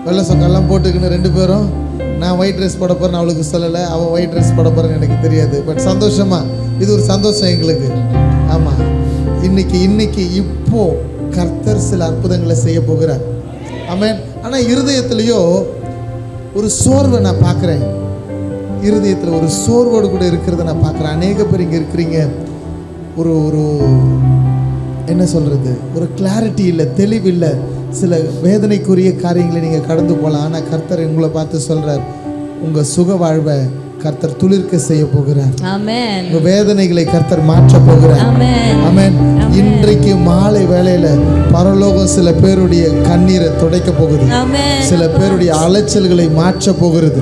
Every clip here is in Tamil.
வெள்ளை சொக்கெல்லாம் போட்டுக்கின்னு 2 பேரும், நான் ஒயிட் ட்ரெஸ் போட போகிறேன்னு அவளுக்கு சொல்லலை, அவள் ஒயிட் ட்ரெஸ் போட போகிறேன்னு எனக்கு தெரியாது. பட் சந்தோஷமா, இது ஒரு சந்தோஷம் எங்களுக்கு. ஆமாம், இன்னைக்கு இப்போ கர்த்தர் சில அற்புதங்களை செய்ய போகிறார். ஆமென். ஆனால் இருதயத்திலேயோ ஒரு சோர்வை நான் பார்க்குறேன். இருதயத்தில் ஒரு சோர்வோடு கூட இருக்கிறத நான் பார்க்குறேன். அநேக பேர் இங்கே இருக்கிறீங்க, ஒரு ஒரு என்ன சொல்கிறது, ஒரு கிளாரிட்டி இல்லை, தெளிவில்லை. சில வேதனைக்குரிய காரியங்களை நீங்கள் கடந்து போகலாம். ஆனால் கர்த்தர் உங்களை பார்த்து சொல்கிறார், உங்கள் சுக வாழ்வை கர்த்தர் துளிர்க்க செய்ய போகிறார். ஆமென். உங்கள் வேதனைகளை கர்த்தர் மாற்ற போகிறார். ஆமென். ஆமென். இன்றைக்கு மாலை வேளையில பரலோகம் சில பேருடைய கண்ணீரை துடைக்க போகுது. சில பேருடைய அலைச்சல்களை மாற்ற போகிறது.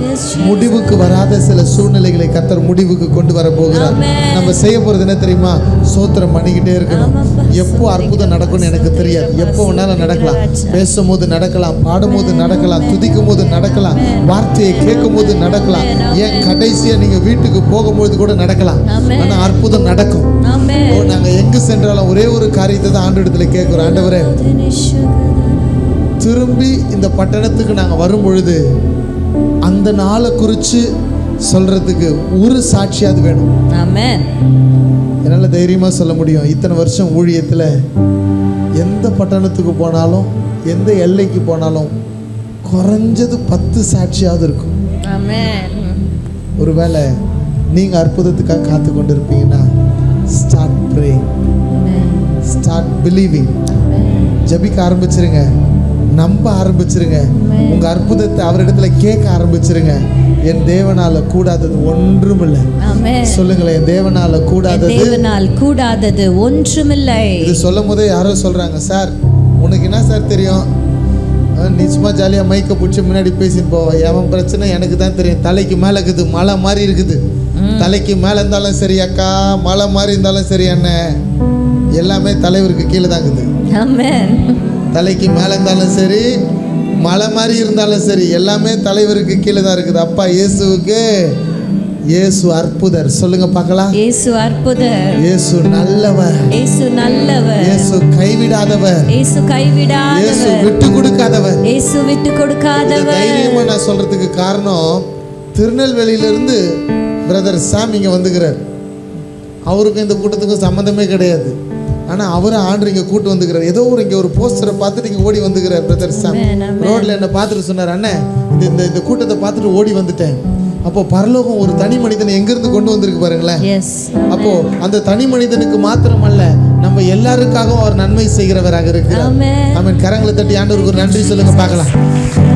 முடிவுக்கு வராத சில சூழ்நிலைகளை கர்த்தர் முடிவுக்கு கொண்டு வர போகிறார். நம்ம செய்ய போறது என்ன தெரியுமா? சோத்திரம் பண்ணிக்கிட்டே இருக்கணும். எப்போ அற்புதம் நடக்கும்னு எனக்கு தெரியாது. எப்போ வேணாலும் நடக்கலாம். பேசும்போது நடக்கலாம், பாடும்போது நடக்கலாம், துதிக்கும் போது நடக்கலாம், வார்த்தையை கேட்கும் போது நடக்கலாம், ஏன் கடைசியா நீங்க வீட்டுக்கு போகும்போது கூட நடக்கலாம். ஆனா அற்புதம் நடக்கும். நாங்க எங்கு சென்றாலும் ஒரே ஒரு காரியத்தை தான் ஆண்டவரிடத்துல கேட்கிறோம். ஆண்டவரே, திரும்பி இந்த பட்டணத்துக்கு நாங்க வரும் பொழுது அந்த நாளை குறித்து சொல்றதுக்கு ஒரு சாட்சியாவது வேணும். என்னால தைரியமா சொல்ல முடியும், இத்தனை வருஷம் ஊழியத்துல எந்த பட்டணத்துக்கு போனாலும், எந்த எல்லைக்கு போனாலும் குறைஞ்சது 10 சாட்சியாவது இருக்கும். ஒருவேளை நீங்க அற்புதத்துக்காக காத்து கொண்டு இருப்பீங்கன்னா, ஸ்டார்ட் praying, ஸ்டார்ட் believing. ஜெபிக்க ஆரம்பிச்சிருங்க, நம்ப ஆரம்பிச்சிருங்க, உங்க அற்புதத்தை அவரிடத்துல கேட்க ஆரம்பிச்சிருங்க. என் தேவனால கூடாதது ஒன்றுமில்லை. சொல்லுங்களேன், என் தேவனால கூடாதது ஒன்றுமில்லை. இது சொல்லும் போதே யாரோ சொல்றாங்க, சார் உனக்கு என்ன சார் தெரியும், நீ சும்மா ஜாலியாக மைக்கை பிடிச்சி முன்னாடி பேசின்னு போவேன், எவன் பிரச்சனை எனக்கு தான் தெரியும். தலைக்கு மேலே இருக்குது, மலை மாதிரி இருக்குது. தலைக்கு மேலே இருந்தாலும் சரி அக்கா, மலை மாதிரி இருந்தாலும் சரி அண்ணன், எல்லாமே தலைவருக்கு கீழே தான் இருக்குது. தலைக்கு மேலே இருந்தாலும் சரி, மலை மாதிரி இருந்தாலும் சரி, எல்லாமே தலைவருக்கு கீழே தான் இருக்குது. அப்பா இயேசுவுக்கு, இயேசு அற்புதர். சொல்லுங்க பார்க்கலாம். இயேசு அற்புதர், இயேசு நல்லவர், இயேசு நல்லவர், இயேசு கைவிடாதவர், இயேசு கைவிடாதவர், இயேசு விட்டு கொடுக்காதவர், இயேசு விட்டு கொடுக்காதவர். தைரியமா நான் சொல்றதுக்கு காரணம், திருநெல்வேலியிலிருந்து பிரதர் சாம் இங்க வந்துக்கிறார். அவருக்கு இந்த கூட்டத்துக்கும் சம்மந்தமே கிடையாது. ஆனால் அவரை ஆண்டு இங்கே கூட்டு வந்துக்கிறார். ஏதோ ஒரு இங்கே ஒரு போஸ்டரை பார்த்துட்டு இங்கே ஓடி வந்துக்கிறார் பிரதர் சாம். ரோட்ல என்ன பார்த்துட்டு சொன்னார், அண்ணன் இந்த கூட்டத்தை பார்த்துட்டு ஓடி வந்துட்டேன். அப்போ பரலோகம் ஒரு தனி மனிதனை எங்கிருந்து கொண்டு வந்திருக்கு பாருங்களேன். அப்போ அந்த தனி மனிதனுக்கு மாத்திரமல்ல, நம்ம எல்லாருக்காகவும் அவர் நன்மை செய்கிறவராக இருக்கிறார். ஆமென். கரங்களை தட்டி ஆண்டவருக்கு ஒரு நன்றி சொல்லுங்க பார்க்கலாம்.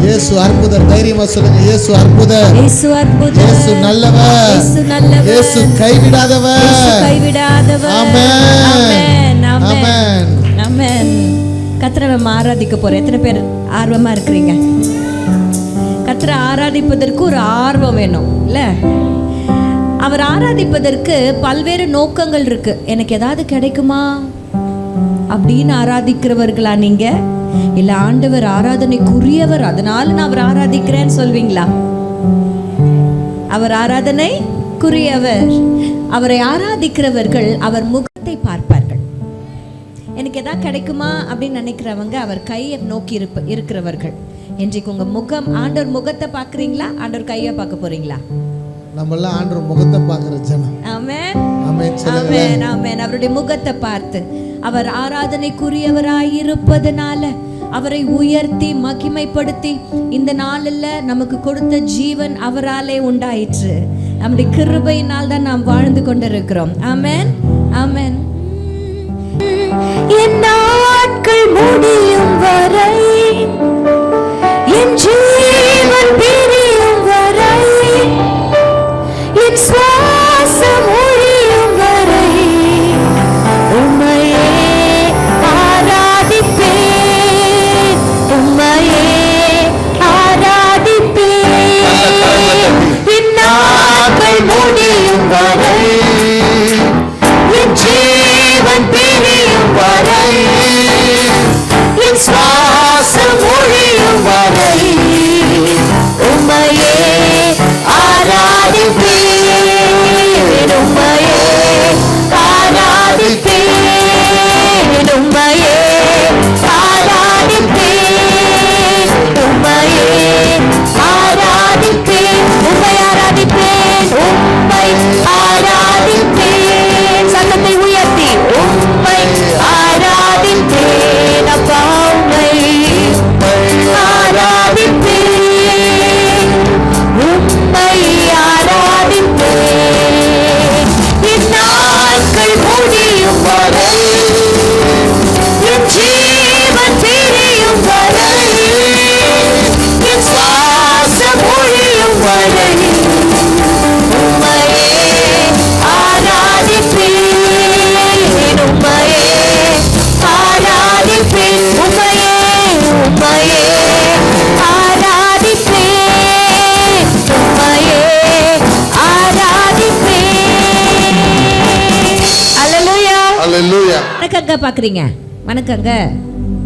இயேசு அற்புதர். தைரியமா சொல்லுங்க, இயேசு அற்புதர், இயேசு அற்புதர், இயேசு நல்லவர், இயேசு நல்லவர், இயேசு கைவிடாதவர், இயேசு கைவிடாதவர். ஆமென். ஆமென். ஆமென். கர்த்தரை ஆராதிக்க போறோம். எத்தனை பேர் ஆர்வமா இருக்கிறீங்க? கர்த்தரை ஆராதிப்பதற்கு ஒரு ஆர்வம் வேணும் இல்ல? அவர் ஆராதிப்பதற்கு பல்வேறு நோக்கங்கள் இருக்கு. எனக்கு ஏதாவது கிடைக்குமா அப்படின்னு ஆராதிக்கிறவர்களா நீங்க? இல்ல ஆண்டவர் ஆராதனைக்குரியவர், அதனால நான் அவர் ஆராதிக்கிறேன்னு சொல்வீங்களா? அவர் ஆராதனைக்குரியவர். அவரை ஆராதிக்கிறவர்கள் அவர் முகத்தை பார்ப்பார்கள். எனக்கு எதாவது கிடைக்குமா அப்படின்னு நினைக்கிறவங்க அவர் கையை நோக்கி இருக்கிறவர்கள். இன்றைக்கு உங்க முகம், ஆண்டவர் முகத்தை பார்க்குறீங்களா, ஆண்டவர் கையை பார்க்க போறீங்களா? நம்மெல்லாம் ஆண்டவர் முகத்தை பார்க்குற ஜனம். ஆமென். ஆமென். ஆமென். ஆமென். அவருடைய முகத்தை பார்த்து அவர் ஆராதனைக்குரியவராய் இருப்பதனால அவரை உயர்த்தி மகிமைப்படுத்தி இந்த நாளில் நமக்கு கொடுத்த ஜீவன் அவராலே உண்டாயிற்று. நம்முடைய கிருபையினால் தான் நாம் வாழ்ந்து கொண்டிருக்கிறோம். ஆமென். ஆமென். என் நாட்கள் முடியும் வரை, என் ஜீவன் பிரியும் வரை, என் சுவாசம் ஒழியும் வரை உம்மையே ஆராதிப்பேன், உம்மையே ஆராதிப்பேன். என் நாட்கள் முடியும் வரை, என் ஜீவன் பிரியும் வரை, என் சுவாசம் எங்க பார்க்குறீங்க? வணக்கங்க.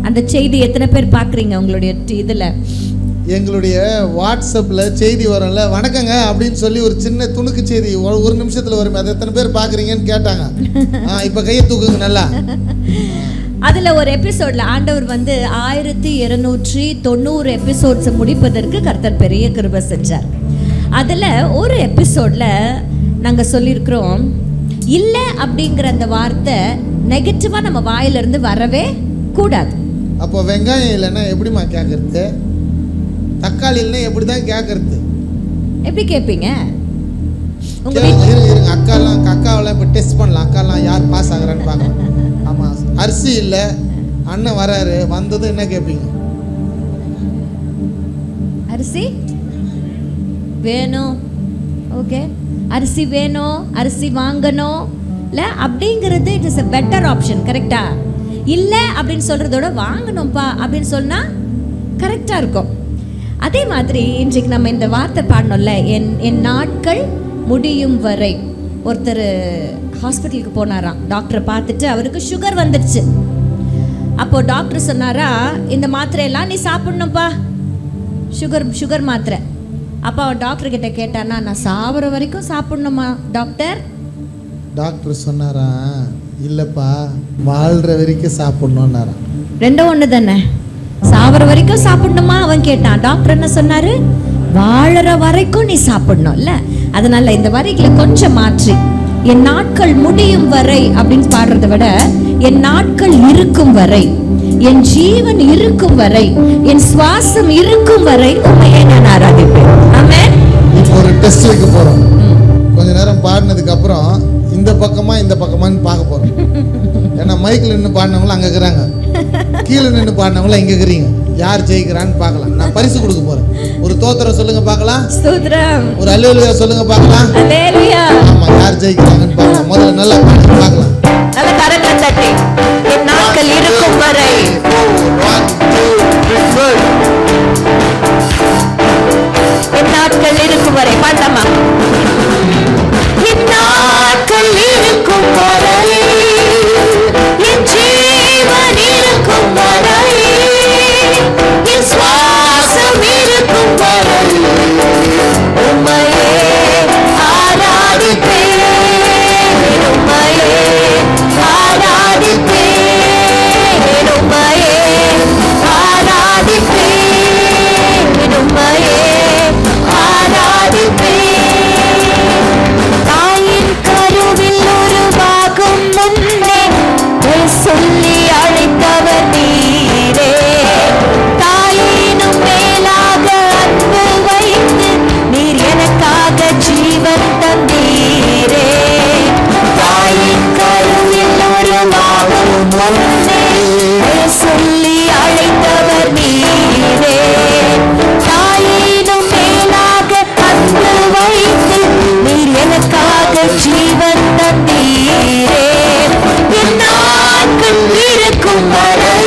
அந்த செய்தி எத்தனை பேர் பார்க்குறீங்க உங்களுடைய இதில்? எங்களுடைய வாட்ஸ்அப்பில் செய்தி வரும்ல, வணக்கங்க அப்படின்னு சொல்லி ஒரு சின்ன துணுக்கு செய்தி ஒரு நிமிஷத்தில் வரும். அதை எத்தனை பேர் பார்க்குறீங்கன்னு கேட்டாங்க. இப்போ கையை தூக்குங்க நல்லா. அதில் ஒரு எபிசோடில் ஆண்டவர் வந்து 1290 எபிசோட்ஸை முடிப்பதற்கு கர்த்தர் பெரிய கிருபை செஞ்சார். அதில் ஒரு எபிசோடில் நாங்கள் சொல்லியிருக்கிறோம், இல்லை அப்படிங்கிற அந்த வார்த்தை நெகட்டிவாக நம்ம வாயிலிருந்து வரவே கூடாது. அப்போ வெங்காயம் இல்லைன்னா எப்படிமா கேட்கறது? தக்காளி இல்லைன்னா எப்படி தான் கேட்கறது? எப்படி கேட்பீங்க? இருங்க, அக்காவெல்லாம் இப்போ டெஸ்ட் பண்ணலாம். அக்காலாம் யார் பாஸ் ஆகுறான்னு பார்க்கலாம். ஆமாம், அரிசி இல்லை, அண்ணன் வராரு, வந்ததும் என்ன கேட்பீங்க? அரிசி வேணும். ஓகே, அரிசி வேணும், அரிசி வாங்கணும் இல்லை அப்படிங்கிறது it is a better option. கரெக்டா? இல்லை அப்படின்னு சொல்கிறதோட வாங்கணும்ப்பா அப்படின்னு சொன்னால் கரெக்டாக இருக்கும். அதே மாதிரி இன்றைக்கு நம்ம இந்த வார்த்தை பாடணும்ல, என் நாட்கள் முடியும் வரை. ஒருத்தர் ஹாஸ்பிட்டலுக்கு போனாராம். டாக்டரை பார்த்துட்டு அவருக்கு சுகர் வந்துடுச்சு. அப்போது டாக்டர் சொன்னாரா, இந்த மாத்திரையெல்லாம் நீ சாப்பிட்ணும்ப்பா, சுகர் மாத்திரை. அப்போ அவன் டாக்டர்கிட்ட கேட்டானா, நான் சாப்பிட்ற வரைக்கும் சாப்பிட்ணுமா டாக்டர்? டாக்டர் சொன்னாரா, இல்லைப்பா வாழ்கிற வரைக்கும் சாப்பிட்ணுன்னாரா. ரெண்டும் ஒன்று தானே, சாப்பிட்ற வரைக்கும் சாப்பிடணுமா அவன் கேட்டான். டாக்டர் என்ன சொன்னாரு? வாழற வரைக்கும் நீ சாப்பிடணும் இல்லை. அதனால இந்த வரிகளை கொஞ்சம் மாற்றி, என் நாட்கள் முடியும் வரை அப்படின்னு பாடுறதை விட, என் நாட்கள் இருக்கும் வரை, என் ஜீவன் இருக்கும் வரை, என் சுவாசம் இருக்கும் வரை உண்மையை நான் ஆராதிப்பேன். ஆமென். இப்போ ஒரு டெஸ்ட் வைக்க போறோம். கொஞ்ச நேரம் பாடினதுக்கு அப்புறம் இந்த பக்கமான்னு பார்க்க போறோம். ஏன்னா மைக்கில் நின்று பாடினவங்களும் அங்கே இருக்கிறாங்க, கீழே நின்று பாடினவங்களும் இங்கே இருக்கிறீங்க. யார் ஜெயிக்கிறான்னு பார்க்கலாம். நான் பரிசு கொடுக்க போறேன். ஒரு தோத்திரம் சொல்லுங்க பார்க்கலாம். ஸ்தோத்திரம். ஒரு அல்லேலூயா சொல்லுங்க பார்க்கலாம். அல்லேலூயா. ஆமா, யார் ஜெயிக்கிறாங்கன்னு பார்க்கலாம். முதல்ல நல்லா பாடி பார்க்கலாம். நல்ல கரங்களை தட்டி, என் நாட்கள் இருக்கும் வரை. என் நாட்கள் இருக்கும் வரை பாடலாமா? என் நாட்கள் இருக்கும் வரை, என் ஜீவன் இருக்கும் வரை, என் சுவாசம் இருக்கும் வரை உம்மையே ஆராதிப்பேன், உம்மையே ஆராதிப்பேன், உம்மையே ஆராதிப்பேன், உம்மையே ஆராதிப்பேன். தாயின் கருவில் உருவாகும் முன்னே சொல்லி அழைத்தவர் நீரே. தாயினும் மேலாக அன்பு வைத்து நீர் எனக்காக ஜீவன் தந்தீரே. தாயின் கருவில் உருவாகும் முன்னே சொல்லி அழைத்தவர் நீரே. தாயினும் மேலாக அன்பு வைத்து நீர் எனக்காக ஜீவன் தந்தீரே. என் நாட்கள் இருக்கும் வரை,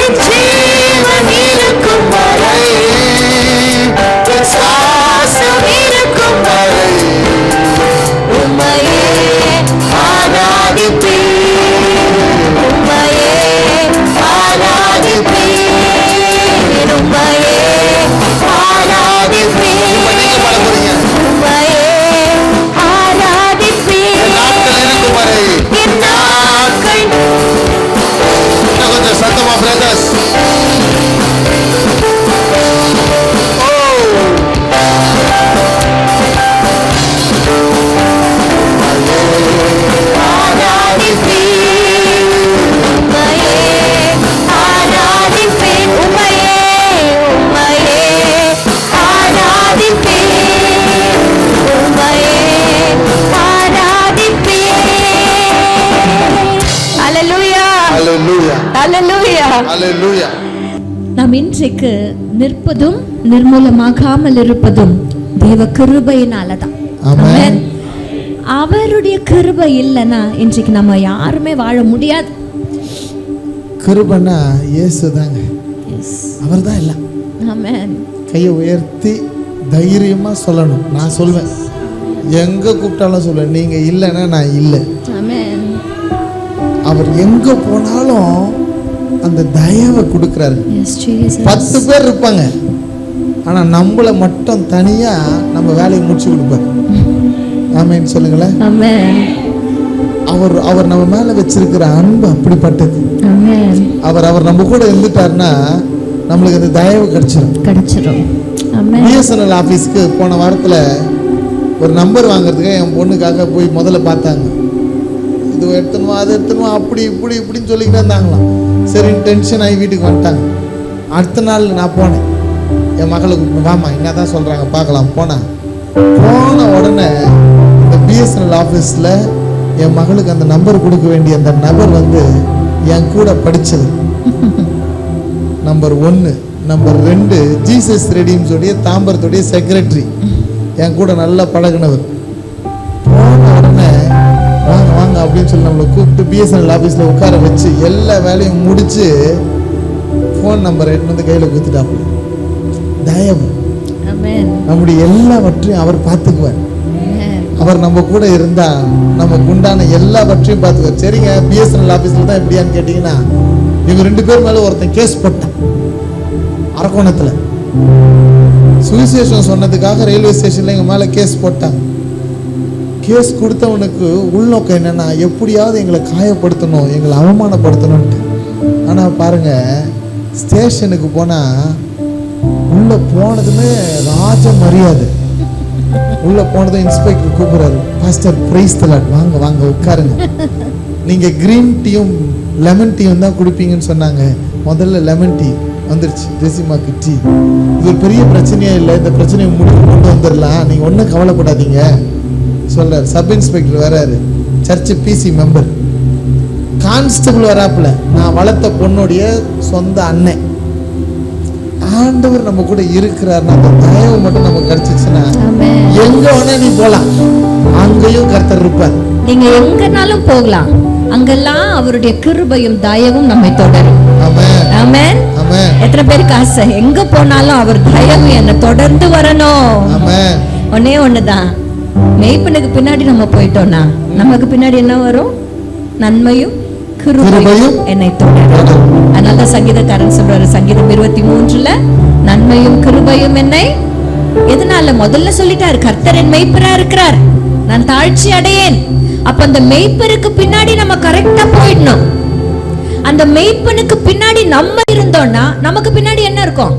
என் ஜீவன் இருக்கும் வரை, என் சுவாசம் இருக்கும் வரை உம்மையே ஆராதிப்பேன், உம்மையே ஆராதிப்பேன், உம்மையே ஆராதிப்பேன், உம்மையே ஆராதிப்பேன். என் நாட்கள் கொஞ்சம் சத்தமா பிரதர்ஸ். நாம் இன்றைக்கு நிற்பதும் நிர்மூலமாகாமல் இருப்பதும் தேவ கிருபையினாலதான். ஆமென். அவருடைய கிருபை இல்லைன்னா இன்றைக்கு நம்ம யாருமே வாழ முடியாது. கிருபைனா இயேசு தாங்க, அவர் தான் எல்லாம். ஆமென். கையை உயர்த்தி தைரியமா சொல்லணும். நான் சொல்வேன், எங்க கூப்பிட்டாலும் சொல்லுவேன், நீங்க இல்லைன்னா நான் இல்லை. ஆமென். அவர் எங்க போனாலும் அந்த தயவை கொடுக்கிறாரு. Yes, Jesus. 10 பேர் இருப்பாங்க, ஆனா நம்மளை மட்டும் தனியா நம்ம வேலையை முடிச்சு கொடுப்பாரு. ஆமென் சொல்லுங்களேன். Amen. அவர் நம்ம மேல வச்சிருக்கிற அன்பு அப்படிப்பட்டது. Amen. அவர் நம்ம கூட இருந்துட்டாருன்னா நம்மளுக்கு அந்த தயவு கிடைச்சிடும். Amen. பிஎஸ்என்எல் ஆஃபீஸ்க்கு போன வாரத்தில் ஒரு நம்பர் வாங்குறதுக்கு என் பொண்ணுக்காக போய் முதல்ல பார்த்தாங்க. இது எடுத்துணுமா அது எடுத்துணுமா அப்படி இப்படின்னு சொல்லிக்கிட்டே இருந்தாங்களாம். சரி டென்ஷன் ஆகி வீட்டுக்கு வந்துட்டாங்க. அடுத்த நாள் நான் போனேன், என் மகளுக்கு வாமா என்ன தான் சொல்கிறாங்க பார்க்கலாம். போன உடனே இந்த பிஎஸ்என்எல் ஆஃபீஸில் என் மகளுக்கு அந்த நம்பர் கொடுக்க வேண்டிய அந்த நபர் வந்து என் கூட படித்தது. நம்பர் 1. நம்பர் 2 ஜீசஸ் ரெடீம்ஸோடைய தாம்பரத்துடைய செக்ரட்டரி, என் கூட நல்லா பழகினவர். போன உடனே வாங்க அப்படின்னு சொல்லி நம்மளை கூப்பிட்டு பிஎஸ்என்எல் ஆஃபீஸில் உட்கார வச்சு எல்லா வேலையும் முடித்து ஃபோன் நம்பர் எடுத்து வந்து கையில் கொடுத்துட்டாப்புல. தயவு. நம்முடைய எல்லாவற்றையும் அவர் பார்த்துக்குவார். அவர் நம்ம கூட இருந்தால் நமக்கு உண்டான எல்லாவற்றையும் பார்த்துக்குவார். சரிங்க, பிஎஸ்என்எல் ஆஃபீஸில் தான் எப்படியான்னு கேட்டிங்கன்னா, இவங்க 2 பேர் மேலே ஒருத்தன் கேஸ் போட்டான் அரக்கோணத்தில். சுவிசேஷம் சொன்னதுக்காக ரயில்வே ஸ்டேஷனில் எங்கள் மேலே கேஸ் போட்டாங்க. கேஸ் கொடுத்தவனுக்கு உள்நோக்கம் என்னென்னா எப்படியாவது எங்களை காயப்படுத்தணும், எங்களை அவமானப்படுத்தணும்ட்டு. ஆனால் பாருங்கள், ஸ்டேஷனுக்கு போனால் உள்ளே போனதுமே ராஜ மரியாதை. உள்ளே போனதும் இன்ஸ்பெக்டர் கூப்பிட்றாரு, பாஸ்டர் பிரைஸ் தி லார்ட், வாங்க உட்காருங்க. நீங்கள் க்ரீன் டீயும் லெமன் டீயும் தான் குடிப்பீங்கன்னு சொன்னாங்க. முதல்ல லெமன் டீ வந்துருச்சு, ஜெசிமாக்கு டீ. இது ஒரு பெரிய பிரச்சனையே இல்லை, இந்த பிரச்சனையை முடிவு கொண்டு வந்துடலாம், நீங்கள் ஒன்றும் கவலைப்படாதீங்க சொல்கிறார். சப் இன்ஸ்பெக்டர் வராரு, சர்ச்சு பிசி மெம்பர். கான்ஸ்டபிள் வராப்புல, நான் வளர்த்த பொண்ணுடைய சொந்த அண்ணன். ஆண்டவர் நம்ம கூட இருக்கிறாருன்னா அந்த தயவு மட்டும் நமக்கு கிடைச்சிச்சுன்னா எங்க வேணா நீ போலாம், அங்கேயும் கர்த்தர் இருப்பார். நீங்க எங்கனாலும் போகலாம், அங்கெல்லாம் அவருடைய கிருபையும் தயவும் நம்மை தொடரும். ஆமென். ஆமென். ஆமென். எத்தனை பேருக்கு ஆசை எங்க போனாலும் அவர் தயவு என்ன தொடர்ந்து வரணும்? ஆமென். ஒண்ணே ஒண்ணுதான், மேய்ப்பனுக்கு பின்னாடி நம்ம போயிட்டோம்னா நமக்கு பின்னாடி என்ன வரும்? நன்மையும் கிருபையும் என்னை தொடரும். அதனால சங்கீதக்காரன் சொல்றாரு, சங்கீதம் 23ல நன்மையும் கிருபையும் என்னை. எதனால? முதல்ல சொல்லிட்டாரு, கர்த்தர் என் மேய்ப்பரா இருக்கிறார், நான் தாழ்ச்சி அடையேன். அப்ப அந்த மேய்ப்பருக்கு பின்னாடி நம்ம கரெக்டா போயிடணும். அந்த மேய்ப்பனுக்கு பின்னாடி நம்ம இருந்தோம்னா நமக்கு பின்னாடி என்ன இருக்கும்?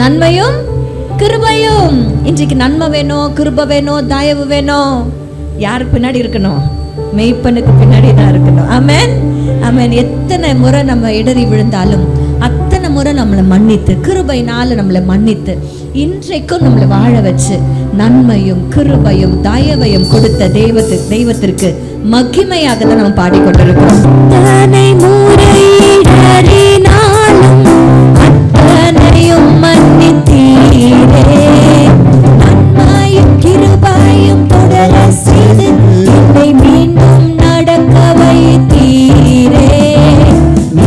நன்மையும் கிருபையும். இன்றைக்கு நன்மை வேணும், கிருபை வேணும், தயவு வேணும். யாருக்கு பின்னாடி இருக்கணும்? மேய்ப்பனுக்கு பின்னாடி தான் இருக்கணும். ஆமென். ஆமென். எத்தனை முறை நம்ம இடறி விழுந்தாலும் அத்தனை முறை நம்மளை மன்னித்து, கிருபையினால நம்மளை மன்னித்து இன்றைக்கும் நம்மளை வாழ வச்சு நன்மையும் கிருபையும் தயவையும் கொடுத்த தெய்வத்திற்கு மகிமையாக தான் நம்ம பாடிக்கொண்டிருக்கிறோம். அத்தனை முறை இடறினாலும் அத்தனையும் மன்னித்தீரே, நன்மையும் கிருபையும் தொடர செய்து என்னை மீண்டும் நடக்க வைத்தீரே.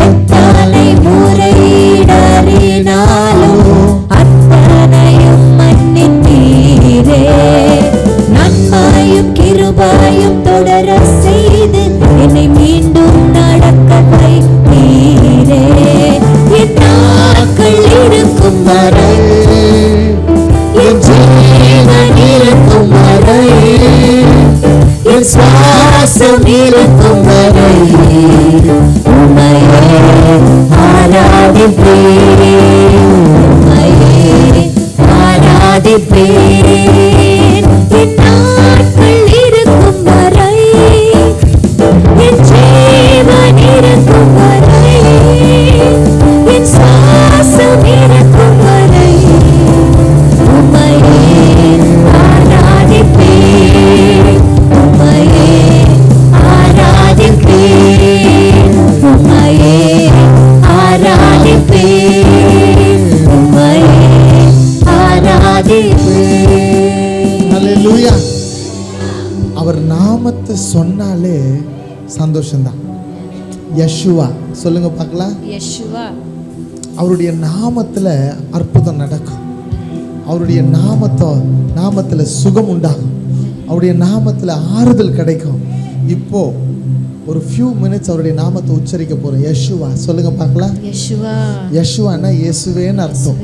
எத்தனை முறை இடறினாலும் அத்தனையும் மன்னித்தீரே, நன்மையும் கிருபையும் தொடர செய்து என்னை மீண்டும் நடக்க வைத்தீரே. என் நாட்கள் இருக்கும் வரை, என் ஜீவன் இருக்கும் வரை, என் சுவாசம் இருக்கும் வரை உம்மையே ஆராதிப்பேன், உம்மையே ஆராதிப்பேன். என் நாட்கள் இருக்கும் வரை, என் ஜீவன் இருக்கும் வரை, என் சுவாசம் இருக்கும் வரை உம்மையே ஆராதிப்பேன், உம்மையே ஆராதிப்பேன், உம்மையே ஆராதிப்பேன், உம்மையே ஆராதிப்பேன். ஹல்லேலூயா. அவர் நாமத்தை சொன்னாலே சந்தோஷம்தான். யெஷுவா சொல்லுங்க பார்க்கலாம். யெஷுவா. அவருடைய நாமத்தில் அற்புதம் நடக்கும். அவருடைய நாமத்தில் சுகம் உண்டாகும். அவருடைய நாமத்தில் ஆறுதல் கிடைக்கும். இப்போ ஒரு few minutes அவருடைய நாமத்தை உச்சரிக்க போறோம். யெஷுவா சொல்லுங்க பார்க்கலாம். யெஷுவா. யெஷுவானா இயேசுவேன்னு அர்த்தம்.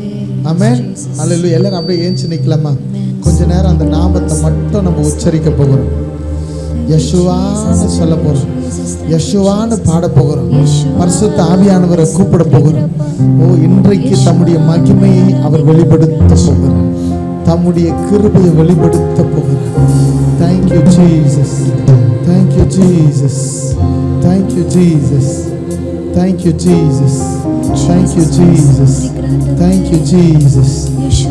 ஆமென். ஹalleluya. எல்லாரும் அப்படியே ஏஞ்சி நிக்கலாமா? கொஞ்ச நேரம் அந்த நாமத்தை மட்டும் நம்ம உச்சரிக்க போகிறோம். யெஷுவான்னு சொல்ல போறோம். யெஷுவான்னு பாட போகிறோம். பரிசுத்த ஆவியானவரை கூப்பிட போகிறோம். ஓ, இன்றைக்கு தம்முடைய மகிமையை அவர் வெளிப்படுத்த போகிறார். தம்முடைய கிருபையை வெளிப்படுத்த போகிறார். Thank you Jesus. Thank you Jesus. Thank you Jesus. Thank you Jesus. Thank you Jesus. Thank you Jesus.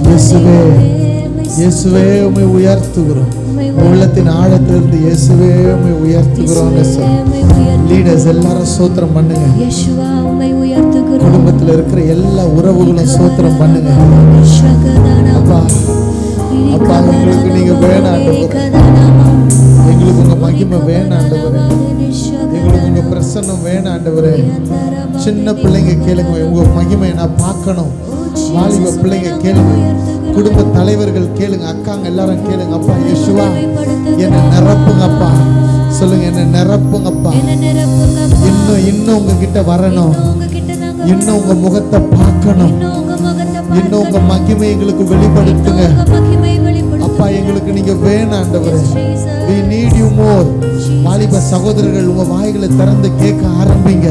இயேசுவே, இயேசுவே உம்மை உயர்த்துகிறோம். உள்ளத்தின் ஆழத்திலிருந்து இயேசுவே உம்மை உயர்த்துகிறோம்னு சொல்லு. லீடர்ஸ் எல்லாரும் ஸ்தோத்திரம் பண்ணுங்க. யெஷுவா உம்மை உயர்த்துகிறோம். குடும்பத்தில் இருக்கிற எல்லா உறவுகளும் ஸ்தோத்திரம் பண்ணுங்க. அப்பா, அப்பா, எங்களுக்கு நீங்க வேணும் ஆண்டவரே. எங்களுக்கு உங்க மகிமை வேணும் ஆண்டவரே. எங்களுக்கு உங்க பிரசன்னம் வேணும் ஆண்டவரே. சின்ன பிள்ளைங்க கேளுங்க, உங்க மகிமையை நான் பார்க்கணும். வாலிப பிள்ளைங்க கேளுங்க, குடும்ப தலைவர்கள் கேளுங்க, அக்காங்க எல்லாரும் கேளுங்க. அப்பா யெஷுவா என்ன நிரப்புங்கப்பா. சொல்லுங்க, என்ன நிரப்புங்கப்பா. இன்னும் இன்னும் உங்ககிட்ட வரணும். இன்னும் உங்க முகத்தை பார்க்கணும். இன்னும் உங்க மகிமை எங்களுக்கு வெளிப்படுத்துங்க. அப்பா, எங்களுக்கு நீங்க வேணும் ஆண்டவரே. We need you more. வாலிப சகோதரர்கள் உங்க வாய்களை திறந்து கேட்க ஆரம்பிங்க.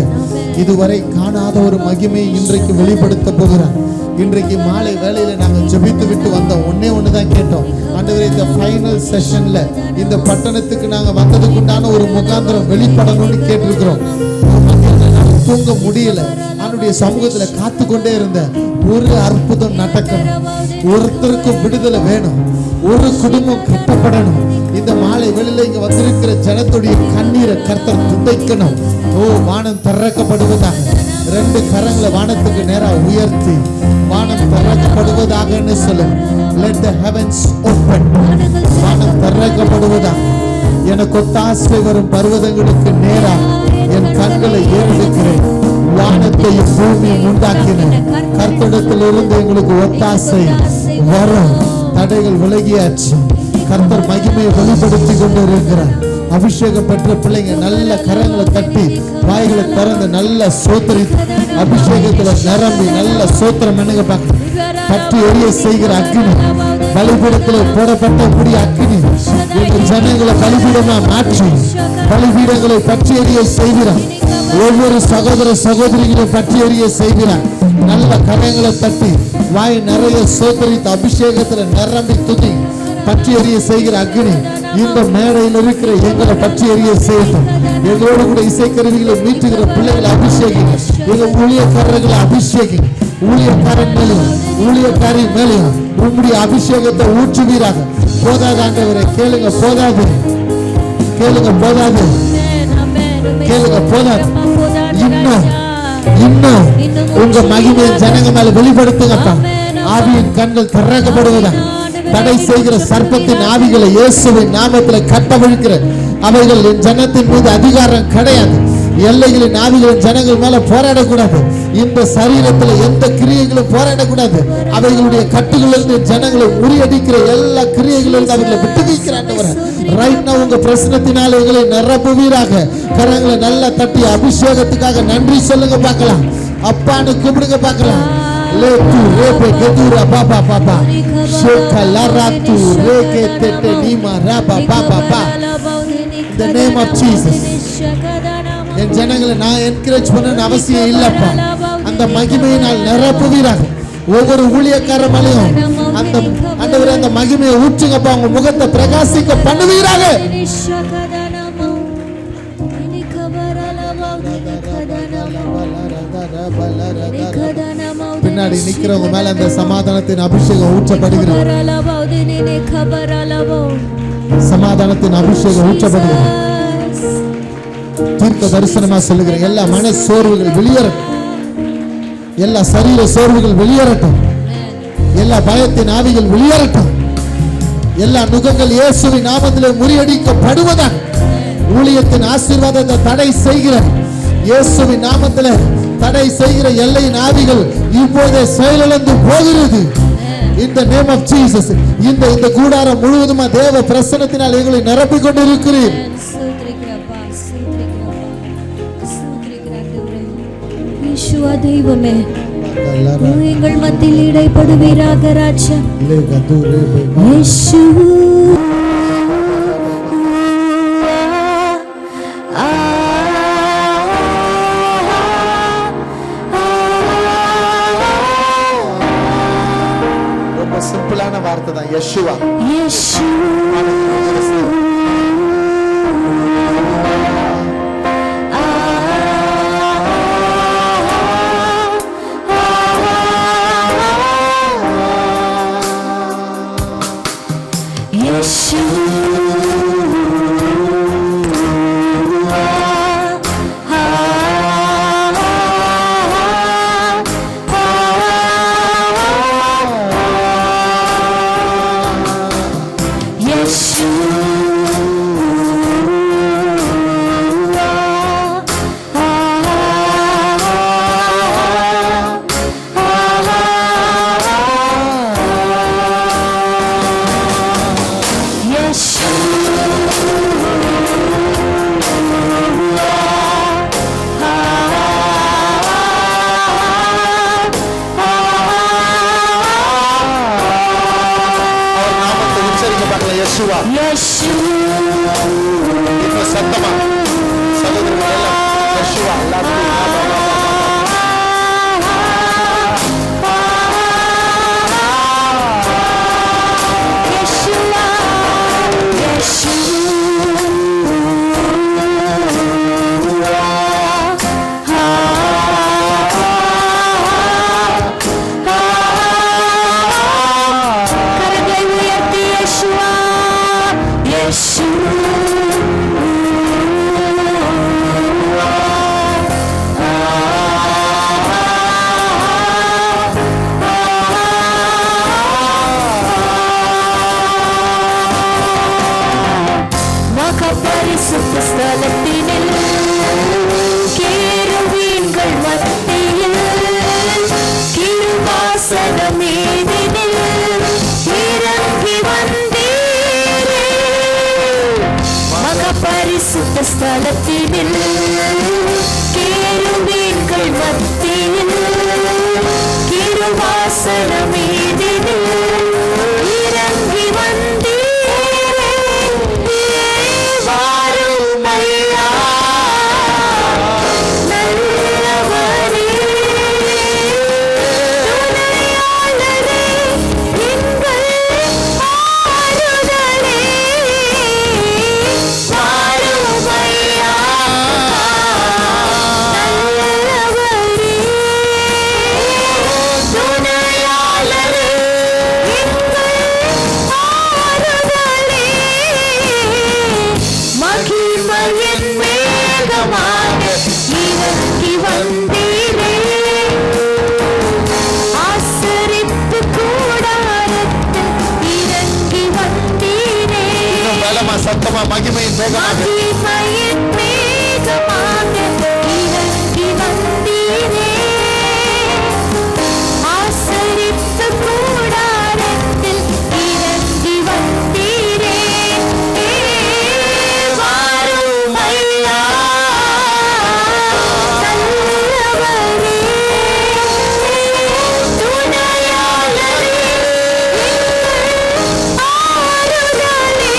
இதுவரை காணாத ஒரு மகிமையை இன்றைக்கு வெளிப்படுத்த போகிறார். இன்றைக்கு மாலை வேளையில நாங்கள் ஜெபித்து விட்டு வந்தோம். ஒண்ணுதான் கேட்டோம், ஆண்டவரே இந்த ஃபைனல் செஷன்ல இந்த பட்டணத்துக்கு நாங்க வந்ததுக்குண்டான ஒரு முகாந்திரம் வெளிப்படணும்னு கேட்டிருக்கிறோம். தூங்க முடியல, அவனுடைய சமூகத்துல காத்து கொண்டே இருந்த ஒரு அற்புதம் நடக்கணும். ஒருத்தருக்கும் விடுதலை வேணும். ஒரு குடும்பம் கட்டப்படணும். இந்த மாலை வேளையில இங்க வந்திருக்கிற ஜனத்துடைய கண்ணீரை கர்த்தர் துடைக்கணும். ஓ, வானம் திறக்கப்படுவதாக. ரெண்டு கரங்களை வானத்துக்கு நேரா உயர்த்தி வானம் திறக்கப்படுவதாகன்னு சொல்லுங்க. Let the heavens open. வானம் திறக்கப்படுவதாக. எனக்கு ஒத்தாசை வரும் பர்வதங்களுக்கு நேரா என் கண்களை ஏறெடுக்கிறேன். வானத்தையும் பூமியும் உண்டாக்கின கர்த்தரிடத்திலிருந்து எங்களுக்கு ஒத்தாசை வரும். தடைகள் விலகியாச்சு. கர்த்தர் மகிமையை வெளிப்படுத்தி கொண்டு இருக்கிறார். அபிஷேகம் பெற்ற பிள்ளைங்க நல்ல கரங்களை தட்டி வாய்களை திறந்து நல்ல சோத்திரி அபிஷேகத்துல நிரம்பி நல்ல சோத்திரம் என்னங்க பார்க்க. பற்றி எரிய செய்கிற அக்கினி, பலிபீடத்தில் போடப்பட்ட அக்கினி ஜனங்களை பலிபீடமா மாற்றி பலிபீடங்களை பற்றி எரிய செய்கிறார். ஒவ்வொரு சகோதர சகோதரிகளையும் பற்றி எரிய செய்கிறார். நல்ல கரங்களை தட்டி வாய் நிறைய சோத்தரித்து அபிஷேகத்துல நிரம்பி துதி பற்றி எரிய செய்கிற அக்னி இந்த மேடையில் இருக்கிற எங்களை பற்றி எரிய செய்யட்டும். எங்களோடு கூட இசைக்கருவிகளை மீட்டுகிற பிள்ளைகளை அபிஷேகிங்க. எங்க ஊழியக்காரர்களை அபிஷேகிங்க. ஊழியக்காரன் மேலும் ஊழியக்காரி மேலும் உங்களுடைய அபிஷேகத்தை ஊற்றுவீராக. போதாது ஆண்டவரே, கேளுங்க, போதாது, கேளுங்க, போதாது, கேளுங்க, போதாது. இன்னும் இன்னும் உங்க மகிமை ஜனங்க மேல வெளிப்படுத்துங்கப்பா. ஆவியின் கண்கள் திறக்கப்படுவதா. தடை செய்கிற சர்ப்பத்தின் ஆவிகளை இயேசுவின் நாமத்தில் கட்டவிழ்க்கிற அவைகள் என் ஜனத்தின் மீது அதிகாரம் கிடையாது. எல்லைகளின் ஆவிகளின் ஜனங்கள் மேல போராடக்கூடாது. இந்த சரீரத்தில் எந்த கிரியைகளும் போராடக்கூடாது. அவைகளுடைய கட்டுகளிலிருந்து ஜனங்களை முறியடிக்கிற எல்லா கிரியைகளிலிருந்து அவர்களை விட்டு வைக்கிறாங்க. ரைட் நவ உங்க பிரசனத்தினால் எங்களை நிரப்புவீராக. கரங்களை நல்லா தட்டி அபிஷேகத்துக்காக நன்றி சொல்லுங்க பார்க்கலாம். அப்பான்னு கூப்பிடுங்க பார்க்கலாம். Letu rebe gedura baba baba sheka laratu reke tete nima raba baba baba. In the name of Jesus. என் ஜனங்களை நான் என்கரேஜ் பண்ண அவசியம் இல்லப்பா. அந்த மகிமையினால் நிரப்புவீராக. ஒவ்வொரு ஊழியக்கார மேலையும் அந்த ஆண்டவரே அந்த மகிமையை ஊற்றுங்கப்பா. உங்க முகத்தை பிரகாசிக்க பண்ணுவீராக. பின்னாடி நிக்கிறவங்க மேல அந்த சமாதானத்தின் அபிஷேகம் ஊற்றப்படுகிறது. சமாதானத்தின் அபிஷேகம் ஊற்றப்படுகிறது. தீர்க்க தரிசனமா சொல்லுகிறேன். எல்லா மன சோர்வுகள் வெளியேறட்டும். எல்லா சரீர சோர்வுகள் வெளியேறட்டும். எல்லா பயத்தின் ஆவிகள் வெளியேறட்டும். எல்லா நுகங்கள் இயேசுவின் நாமத்திலே முறியடிக்கப்படுவதாக. ஊழியத்தின் ஆசீர்வாதத்தை தடை செய்கிற இயேசுவின் நாமத்திலே தடை செய்கிற எல்லையின் ஆவிகள் இப்போதே செயலிழந்து போகிறது. In the name of Jesus. இந்த கூடாரம் முழுவதுமா தேவ பிரசன்னத்தினால் எங்களை நிரப்பிக் கொண்டிருக்கிறீர். யேசுவா தெய்வமே, எங்கள் மத்தியில் இடைப்படுவீராக ராஜா. யேசு சிம்பிளான வார்த்தை தான் யெஷுவா. யேசு சத்தமா சகோதரர்கள் எல்லாம் யெஷுவா ஸ்தலத்தினில் கேருபீன்கள் மத்தியில் கிருபாசன மீதினில் இறங்கி வந்தீரே. வாரும் ஐயா நல்லவரே, துணையாளரே, எங்கள் ஆறுதலே. சத்தமா மகிமையின் மேகமாக இறங்கி வந்தீரே. ஆசரிப்பு கூடாரத்தில் இறங்கி வந்தீரே. வாரும் ஐயா நல்லவரே, துணையாளரே, ஆறுதலே.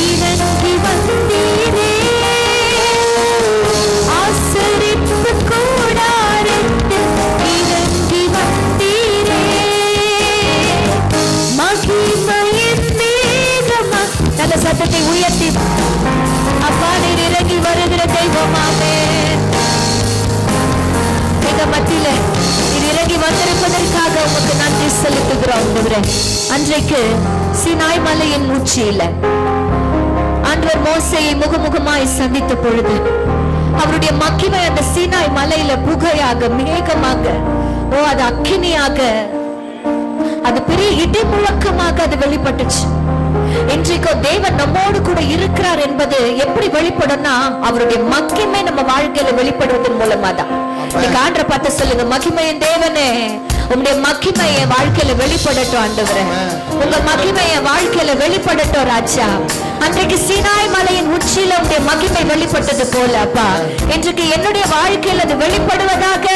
இறங்கி வந்தீரே. ஆசரிப்பு கூடாரத்தில் இறங்கி வந்தீரே. மகிமையின் மேகமா. நல்ல சத்தத்தை உயர்த்தி அப்பா நீர் இறங்கி வருகிற தெய்வமாவே எங்க மத்தியில நீர் இறங்கி வந்திருப்பதற்காக உமக்கு நன்றி செலுத்துகிறோம். அன்றைக்கு சீனாய் மலையின் உச்சியில ஆண்டவர் மோசேயை முகமுகமாய் சந்தித்த பொழுது அவருடைய மகிமை அந்த சீனாய் மலையில புகையாக மேகமாக, அது அக்கினியாக, அது பெரிய இடி முழக்கமாக அது வெளிப்பட்டுச்சு. இன்றைக்கு தேவன் நம்மோடு கூட இருக்கிறார் என்பது எப்படி வெளிப்படும்னா அவருடைய மகிமை நம்ம வாழ்க்கையில வெளிப்படுவதன் மூலமா தான். ஆண்டவரை பார்த்து சொல்லுங்க, மகிமையின் தேவனே உங்களுடைய மகிமையை வாழ்க்கையில வெளிப்படட்டும் ஆண்டவரே, உங்க மகிமையை வாழ்க்கையில வெளிப்படட்டும் ராஜா. அன்றைக்கு சீனாய் மலையின் உச்சியில உங்களுடைய மகிமை வெளிப்பட்டது போல அப்பா இன்றைக்கு என்னுடைய வாழ்க்கையில அது வெளிப்படுவதாக.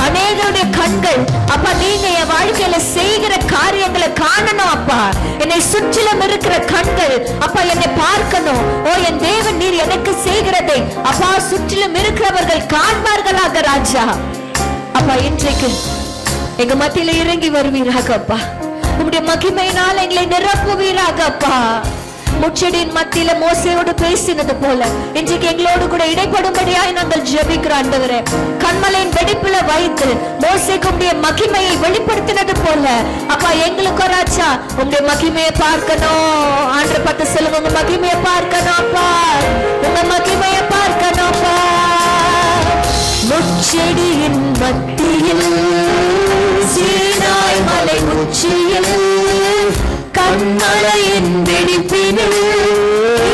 அநேகருடைய கண்கள் அப்பா நீங்க என் வாழ்க்கையில செய்கிற காரியங்களை காணணும் அப்பா. என்னை சுற்றிலும் இருக்கிற கண்கள் அப்பா என்னை பார்க்கணும். ஓ என் தேவன் நீர் எனக்கு செய்கிறதை அப்பா சுற்றிலும் இருக்கிறவர்கள் காண்பார்களாக ராஜா. அப்பா இன்றைக்கு எங்க மத்தியில இறங்கி வருவீராக அப்பா. உங்களுடைய மகிமையினால் எங்களை நிரப்புவீராக அப்பா. முச்செடியின் மத்தியில மோசேயோடு பேசினது போல இன்றைக்கு எங்களோடு கூட இடைப்படும்படியாய் நாங்கள் ஜெபிக்கிறோம் ஆண்டவரே. கண்மலையின் வெடிப்புல வைத்து மோசேக்கு உங்களுடைய மகிமையை வெளிப்படுத்தினது போல அப்பா எங்களுக்கு ராஜா உங்களுடைய மகிமையை பார்க்கணும். ஆண்டவரை பார்த்து சொல்லுங்க, உங்க மகிமையை பார்க்கணும் அப்பா, உங்க மகிமையை பார்க்கணும் அப்பா. முச்செடியின் மத்தியில் சீனாய் மலை உச்சியில் கண்மலையின் வெடிப்பினில்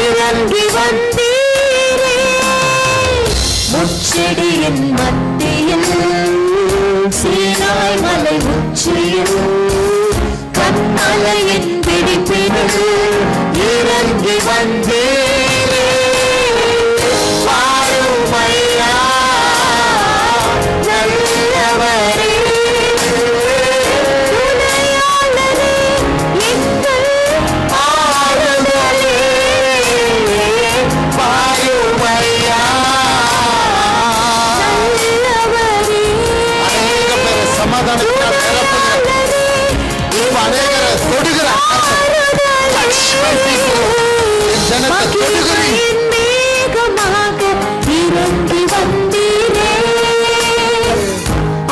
இறங்கி வந்தீரே. முச்செடியின் மத்தியில் சீனாய் மலை உச்சியில் கண்மலையின் வெடிப்பினில் இறங்கி வந்தீரே. வாருமையா நல்லவரே, இறங்கி வந்தீரே.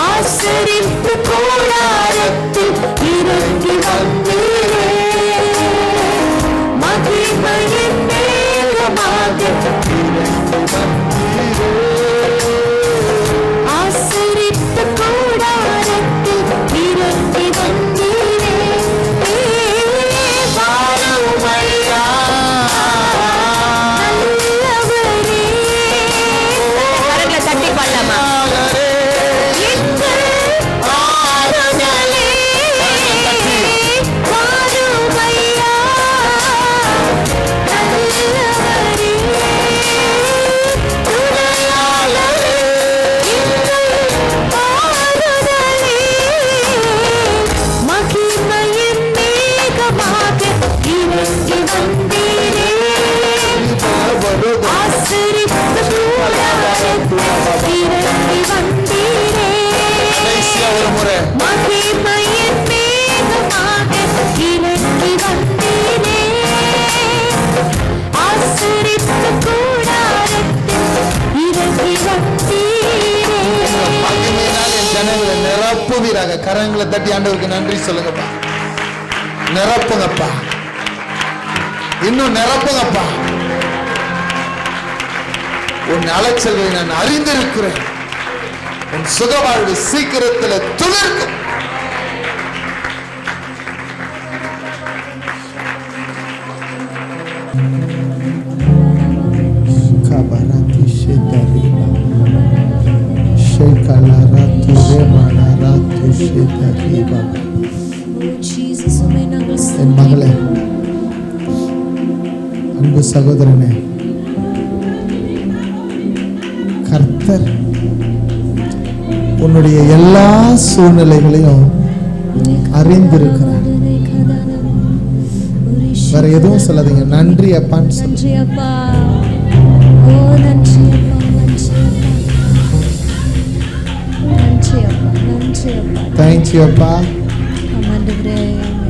ஆசரிப்பு கூடாரத்தில் இறங்கி வந்தீரே. மகிமையின் மேகமாக இறங்கி வந்தீரே. ஆசரிப்பு கூடாரத்தில் இறங்கி வந்தீரே. வாருமையா தட்டி பண்ணலாமா? மகிமையின் மேகமாக இறங்கி வந்தீரே. ஆசரிப்பு கூடாரத்தில் இறங்கி வந்தீரே. மகிமையின் மேகமாக இறங்கி வந்தீரே. ஆசரிப்பு கூடாரத்தில் இறங்கி வந்தீரே. மகிமையினால் என் ஜனங்களை நிரப்புவீராக. கரங்களை தட்டி ஆண்டவருக்கு நன்றி சொல்லுங்கப்பா. நிரப்புங்கப்பா, இன்னும் நிரப்புங்கப்பா. உன் அலைச்சல்களை நான் அறிந்திருக்கிறேன். உன் சுகவாழ்வு சீக்கிரத்தில் துளிர்க்கும். என் மகளே, அன்பு சகோதரனே, கர்த்தர் உன்னுடைய எல்லா சூழ்நிலைகளையும் அறிந்திருக்கிறார். வேற எதுவும் சொல்லாதீங்க, நன்றி அப்பான்னு நன்றி அப்பா. ஓ நன்றி அப்பா, நன்றி அப்பா, நன்றி அப்பா. தேங்க் யூ அப்பா, ஆண்டவரே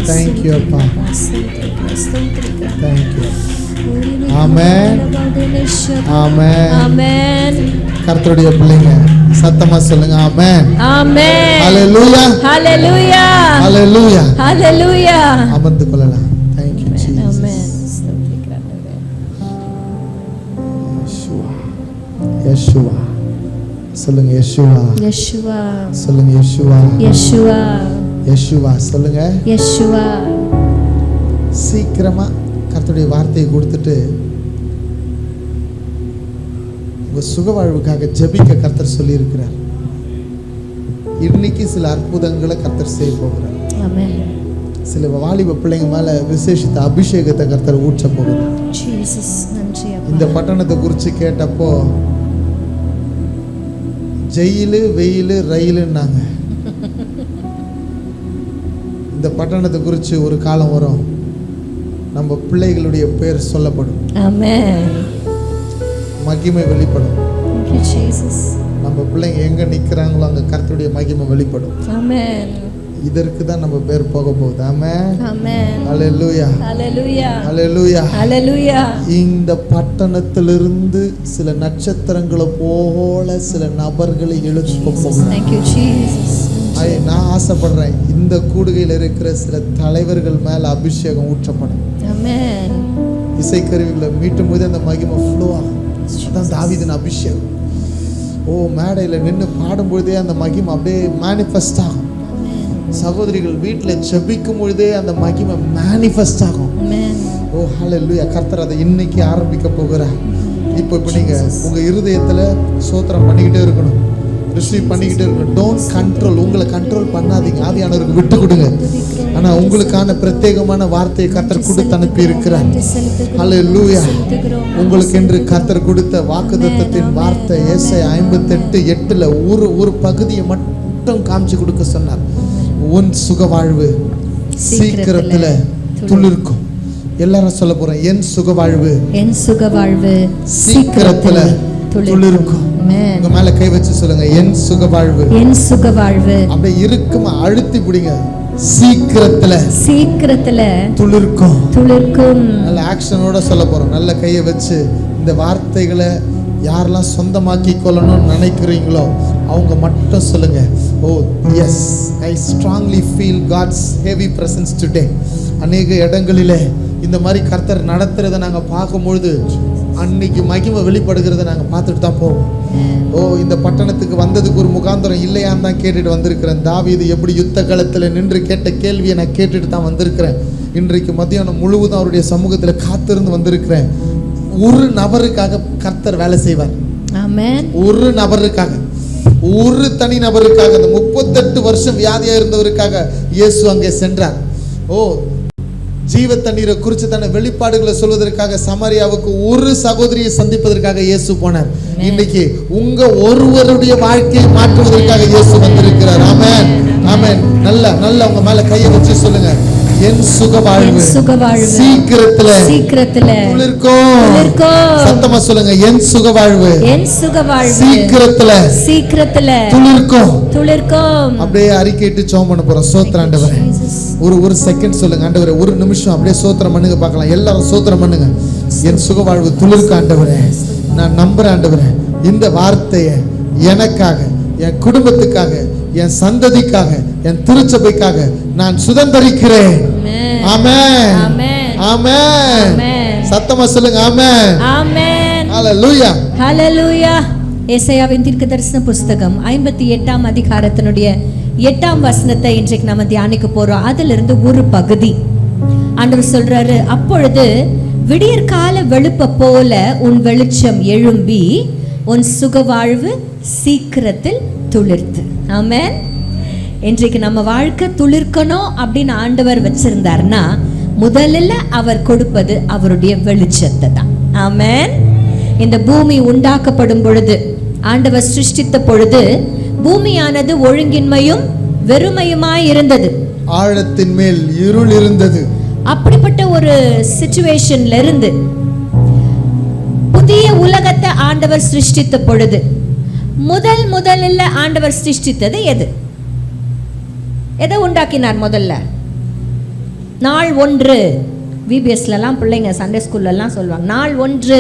தேங்க் யூ அப்பா, ஸ்தோத்திரிக்கிறேன். Thank you. ஆமென், ஆமென், ஆமென். கர்த்தருடைய பிள்ளைங்க சத்தமா சொல்லுங்க ஆமென், ஆமென். ஹalleluya, ஹalleluya, ஹalleluya, ஹalleluya. அமர்ந்து கொள்ளலாம். Thank you Jesus. ஆமென். ஸ்தோத்திரிக்கிறேன். யெஷுவா, யெஷுவா சொல்லுங்க, யெஷுவா, யெஷுவா சொல்லுங்க, யெஷுவா, யெஷுவா யெஷுவா சொல்லுங்க, யெஷுவா. சீக்கிரமா கர்த்தருடைய வார்த்தையை கொடுத்துட்டு உங்க சுகவாழ்வுக்காக ஜெபிக்க கர்த்தர் சொல்லி இருக்கிறார். இன்னைக்கு சில அற்புதங்களை கர்த்தர் செய்ய போகிறார். ஆமென். சில வாலிப பிள்ளைங்க மேல விசேஷித்த அபிஷேகத்தை கர்த்தர் ஊற்ற போகிறார். ஜீசஸ் நன்றி அப்பா. இந்த பட்டணத்தை குறித்து கேட்டப்போ ஜெயிலு வெயிலு ரயிலுன்னாங்க. இந்த பட்டணத்தை குறித்து ஒரு காலம் வரும், நம்ம பிள்ளைகளுடைய பேர் சொல்லப்படும். ஆமென். மகிமை வெளிப்படும். Thank you Jesus. நம்ம பிள்ளைங்க எங்க நிக்கிறாங்களோ அங்க கர்த்தருடைய மகிமை வெளிப்படும். ஆமென். இதற்கு தான் நம்ம பேர் போக போகுது. ஆமென். ஆமென். ஹல்லேலூயா. ஹல்லேலூயா. ஹல்லேலூயா. ஹல்லேலூயா. இந்த பட்டணத்திலிருந்து சில நட்சத்திரங்களை போல சில நபர்களை எழுப்ப போகிறார். Thank you Jesus. நான் ஆசைப்படுறேன் இந்த கூடுகையில் இருக்கிற சில தலைவர்கள் மேல அபிஷேகம் ஊற்றப்படும். ஆமென். இசைக்கருவிகளை மீட்டும் போது அந்த மகிமை ஃப்ளோ ஆகும். அதான் தாவீதின் அபிஷேகம். ஓ, மேடையில் நின்று பாடும்பொழுதே அந்த மகிமை அப்படியே மேனிஃபெஸ்ட் ஆகும். சகோதரிகள் வீட்டில் ஜெபிக்கும் பொழுதே அந்த மகிமை மேனிஃபெஸ்ட் ஆகும். ஓ ஹல்லேலூயா. கர்த்தர் அதை இன்னைக்கு ஆரம்பிக்க போகிறார். இப்போ நீங்க உங்க இருதயத்துல ஸ்தோத்திரம் பண்ணிக்கிட்டே இருக்கணும், ரிசீவ் பண்ணிக்கிட்டே இருக்கணும். டோன்ட் கண்ட்ரோல், உங்களை கண்ட்ரோல் பண்ணாதீங்க, ஆவியானவருக்கு விட்டு கொடுங்க. ஆனா உங்களுக்கான பிரத்யேகமான வார்த்தையை கர்த்தர் கொடுத்து அனுப்பி இருக்கிறார். ஹல்லேலூயா. உங்களுக்கு என்று கர்த்தர் கொடுத்த வாக்குத்தத்தத்தின் வார்த்தை ஏசாயா 58:8 ஒரு பகுதியை மட்டும் காமிச்சு கொடுக்க சொன்னார். உன் சுகவாழ்வு சீக்கிரத்துல துளிர்க்கும். எல்லாரும் சொல்ல போறேன், என் சுகவாழ்வு சீக்கிரத்துல துளிர்க்கும். உங்க மேல கை வச்சு சொல்லுங்க, என் சுகவாழ்வு அப்படியே இருக்குமா, அழுத்தி பிடிங்க. சீக்கிரத்துல துளிர்க்கும். நல்ல ஆக்ஷனோட சொல்ல போறோம். நல்ல கையை வச்சு இந்த வார்த்தைகளை யாரெல்லாம் சொந்தமாக்கி கொள்ளணும்னு நினைக்கிறீங்களோ அவங்க மட்டும் சொல்லுங்க. Oh yes, I strongly feel God's heavy presence today. அநேக இடங்களிலே இந்த மாதிரி கர்த்தர் நடத்துறதை நாங்கள் பார்க்கும்பொழுது அன்னைக்கு மகிமை வெளிப்படுகிறத நாங்கள் பார்த்துட்டு தான் போவோம். ஓ, இந்த பட்டணத்துக்கு வந்ததுக்கு ஒரு முகாந்திரம் இல்லையான்னு தான் கேட்டுட்டு வந்திருக்கிறேன். தாவீது எப்படி யுத்த களத்தில் நின்று கேட்ட கேள்வியை நான் கேட்டுட்டு தான் வந்திருக்கிறேன். இன்றைக்கு மத்தியானம் முழுவதும் அவருடைய சமூகத்தில் காத்திருந்து வந்திருக்கிறேன். ஒரு நபருக்காக கர்த்தர் வேலை செய்வார். ஆமென். ஒரு நபருக்காக, ஒரு தனி நபருக்காக, அந்த 38 வருஷம் வியாதியா இருந்தவருக்காக இயேசு அங்கே சென்றார். ஓ, ஜீவ தண்ணீரை குறித்து தன்னை வெளிப்பாடுகளை சொல்வதற்காக சமாரியாவுக்கு ஒரு சகோதரியை சந்திப்பதற்காக இயேசு போனார். இன்னைக்கு உங்க ஒருவருடைய வாழ்க்கையை மாற்றுவதற்காக இயேசு வந்திருக்கிறார். ஆமென். ஆமென். நல்ல உங்க மேல கையை வச்சு சொல்லுங்க, என் சுகவாழ்வு சீக்கிரத்துல துளிர்க்கும். சத்தமா சொல்லுங்க, என் சுகவாழ்வு சீக்கிரத்துல துளிர்க்கும். அப்படியே அறிக்கையிட்டு ஜெபம் பண்ண போறோம். ஸ்தோத்திரம் ஆண்டவரே. ஒரு செகண்ட் சொல்லுங்க, ஆண்டவரே ஒரு நிமிஷம் அப்படியே ஸ்தோத்திரம் பண்ணுங்க பார்க்கலாம். எல்லாரும் ஸ்தோத்திரம் பண்ணுங்க. என் சுகவாழ்வு துளிர்க்கும் ஆண்டவரே. நான் நம்புறேன் ஆண்டவரே, இந்த வார்த்தையை எனக்காக, என் குடும்பத்துக்காக, என் சந்ததிக்காக, என் திருச்சபைக்காக நான் சுதந்தரிக்கிறேன். ஆமென். ஆமென். சத்தமா சொல்லுங்க, ஆமென். ஆமென். ஹல்லேலூயா. ஹல்லேலூயா. ஏசாயாவின் தீர்க்கதரிசன புஸ்தகம் 58ஆம் அதிகாரத்தினுடைய 8ஆம் வசனத்தை இன்றைக்கு நாம தியானிக்க போறோம். அதிலிருந்து ஒரு பகுதி ஆண்டவர் சொல்றாரு, அப்பொழுது விடியற்கால வெளுப்ப போல உன் வெளிச்சம் எழும்பி உன் சுகவாழ்வு சீக்கிரத்தில் துளிர்த்து. ஆமென். இன்றைக்கு நம்ம வாழ்க்கை துளிர்க்கணும் அப்படின்னு ஆண்டவர் வச்சிருந்தார்னா முதல்ல அவர் கொடுப்பது அவருடைய வெளிச்சத்தை தான். ஆமென். இந்த பூமி உண்டாக்கப்படும் பொழுது, ஆண்டவர் சிருஷ்டித்த பொழுது பூமியானது ஒழுங்கின்மையும் வெறுமையுமாய் இருந்தது. ஆழத்தின் மேல் இருள் இருந்தது. அப்படிப்பட்ட ஒரு சிச்சுவேஷன்ல இருந்து புதிய உலகத்தை ஆண்டவர் சிருஷ்டித்த பொழுது முதல்ல ஆண்டவர் சிருஷ்டித்தது எதை உண்டாக்கினார்? முதல்ல நாள் 1. விபிஎஸ்லாம் பிள்ளைங்க சண்டே ஸ்கூல்ல எல்லாம் சொல்லுவாங்க, நாள் 1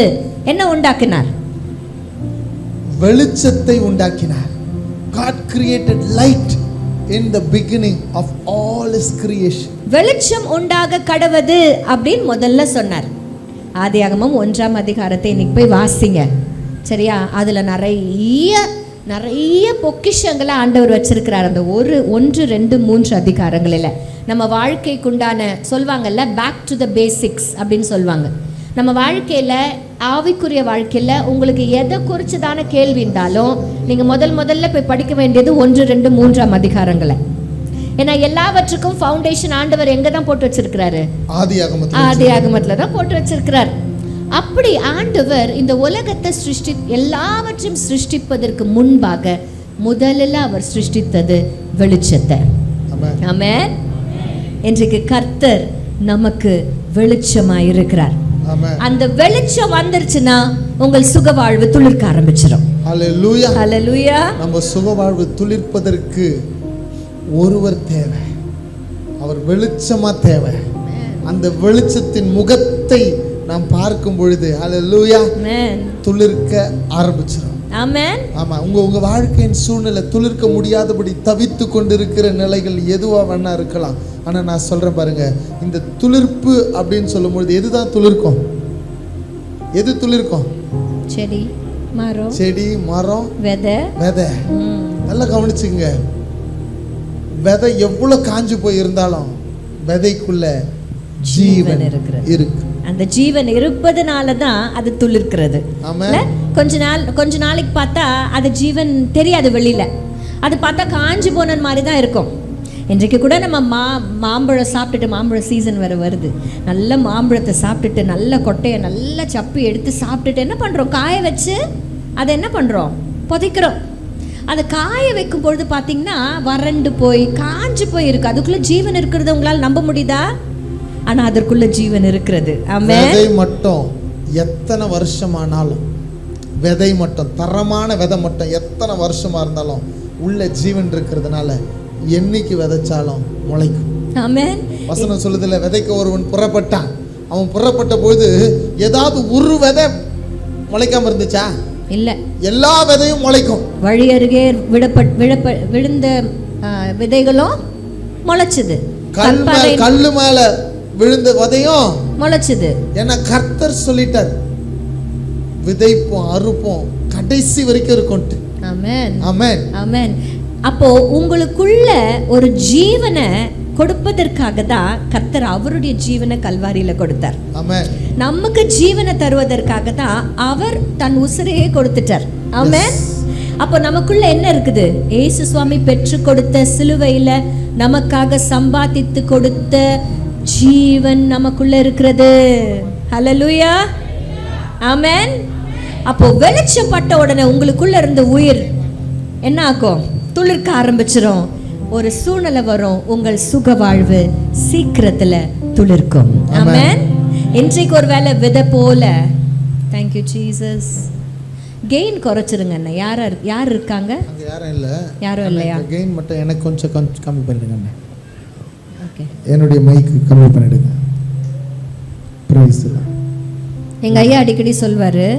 என்ன உண்டாக்கினார்? வெளிச்சத்தை உண்டாக்கினார். God created light in the beginning of all his creation. வெளிச்சம் உண்டாக கடவது அப்படின்னு முதல்ல சொன்னார். ஆதியாகமம் 1ஆம் அதிகாரத்தை இன்னைக்கு போய் வாசிங்க, சரியா? அதுல நிறைய பொக்கிஷங்களை ஆண்டவர் வச்சிருக்கிறார். அந்த 1, 2, 3 அதிகாரங்களில் நம்ம வாழ்க்கைக்குண்டான சொல்வாங்கல்ல பேக் டு த பேசிக்ஸ் அப்படின்னு சொல்லுவாங்க. நம்ம வாழ்க்கையில் ஆவிக்குரிய வாழ்க்கையில் உங்களுக்கு எதை குறிச்சதான கேள்வி இருந்தாலும் நீங்கள் முதல்ல போய் படிக்க வேண்டியது 1, 2, 3 அதிகாரங்களை. ஏன்னா எல்லாவற்றுக்கும் ஃபவுண்டேஷன் ஆண்டவர் எங்கே தான் போட்டு வச்சிருக்கிறாரு? ஆதியாகமத்தில் தான் போட்டு வச்சிருக்கிறார். அப்படி ஆண்டவர் இந்த உலகத்தை எல்லாவற்றையும் சிருஷ்டிப்பதற்கு முன்பாக முதலில் அவர் சிருஷ்டித்தது வெளிச்சத்தை. ஆமென். இன்றைக்கு கர்த்தர் நமக்கு வெளிச்சமாய் இருக்கிறார். அந்த வெளிச்சம் வந்துருச்சுன்னா உங்கள் சுகவாழ்வு துளிர்க்க ஆரம்பிச்சிடும். ஹல்லேலூயா, ஹல்லேலூயா. நம்ம சுகவாழ்வு துளிர்ப்பதற்கு ஒருவர் தேவை, அவர் வெளிச்சமா தேவை. அந்த வெளிச்சத்தின் முகத்தை நாம் பார்க்கும் பொழுது ஹல்லேலூயா துளிர்க்க ஆரம்பிச்சிடும். ஆமென். ஆமா, உங்க வாழ்க்கையின் சூழ்நிலை துளிர்க்க முடியாதபடி தவித்து கொண்டிருக்கிற நிலைகள் எதுவா வேணா இருக்கலாம். ஆனா நான் சொல்றேன் பாருங்க, இந்த துளிர்ப்பு அப்படின்னு சொல்லும் பொழுது எதுதான் துளிர்க்கும்? எது துளிர்க்கும்? செடி, மரம், விதை. நல்லா கவனிச்சுங்க. விதை எவ்வளவு காஞ்சு போய் இருந்தாலும் விதைக்குள்ள ஜீவன் இருக்கு. அந்த ஜீவன் இருப்பதனால தான் அது துளிர்க்கிறது. கொஞ்ச நாளைக்கு பார்த்தா அது ஜீவன் தெரியாது வெளியில. அது பார்த்தா காஞ்சு போன மாதிரி தான் இருக்கும். இன்றைக்கு கூட நம்ம மாம்பழம் சாப்பிட்டுட்டு, மாம்பழம் சீசன் வேறு வருது, நல்ல மாம்பழத்தை சாப்பிட்டுட்டு நல்ல கொட்டையை நல்லா சப்பி எடுத்து சாப்பிட்டுட்டு என்ன பண்ணுறோம்? காய வச்சு அதை என்ன பண்ணுறோம்? புதைக்கிறோம். அதை காய வைக்கும் பொழுது பார்த்தீங்கன்னா வறண்டு போய் காஞ்சு போய் இருக்கு. அதுக்குள்ளே ஜீவன் இருக்கிறது உங்களால் நம்ப முடியுதா? ஆனால் அதற்குள்ள ஜீவன் இருக்கிறது. விதை மட்டும் எத்தனை வருஷமானாலும், விதை மட்டும் தரமான விதை மட்டும் எத்தனை வருஷமா இருந்தாலும் உள்ள ஜீவன் இருக்கிறதுனால என்னைக்கு விதைச்சாலும் முளைக்கும். ஆமென். வசனம் சொல்லுதுல, விதைக்க ஒருவன் புறப்பட்டான். அவன் புறப்பட்ட போது ஏதாவது ஒரு விதை முளைக்காம இருந்துச்சா? இல்ல, எல்லா விதையும் முளைக்கும். வழி அருகே விழுந்த விதைகளும் முளைச்சது. கல்லு மேல விழுந்த விதையும் முளைச்சது. ஏன்னா கர்த்தர் சொல்லிட்டார், விதைப்போம் அறுப்போம் கடைசி வரைக்கும் இருக்கும். ஆமென், ஆமென், ஆமென். அப்போ உங்களுக்குள்ள ஒரு ஜீவனை கொடுப்பதற்காக தான் கர்த்தர் அவருடைய ஜீவனை கல்வாரியில கொடுத்தார். ஆமென். நமக்கு ஜீவனை தருவதற்காக தான் அவர் தன் உசிரையே கொடுத்துட்டார். ஆமென். அப்போ நமக்குள்ள என்ன இருக்குது? இயேசு சுவாமி பெற்று கொடுத்த சிலுவையில நமக்காக சம்பாதித்து கொடுத்த ஜீவன் நமக்குள்ள இருக்கிறது. ஹல்லேலூயா, ஆமென். அப்போ வெளிச்சம் பட்ட உடனே உங்களுக்குள்ள இருந்த உயிர் என்ன ஆகும்? துளிர்க்க ஆரம்பிச்சிடும். ஒரு சூழ்நிலை வரும், உங்கள் சுக வாழ்வு சீக்கிரத்துல துளிர்க்கும். ஆமென். இன்றைக்கு ஒரு வேளை விதை போல, தேங்க்யூ ஜீசஸ், கெயின் குறைச்சிருங்க. அண்ணா யார் இருக்காங்க? யாரும் இல்லையா? கெயின் மட்டும் எனக்கு கொஞ்சம் கம்மி பண்ணிடுங்க. ஓகே, என்னுடைய மைக்கு கம்மி பண்ணிடுங்க. பிரைஸ். எங்க ஐயா அடிக்கடி சொல்வாரு,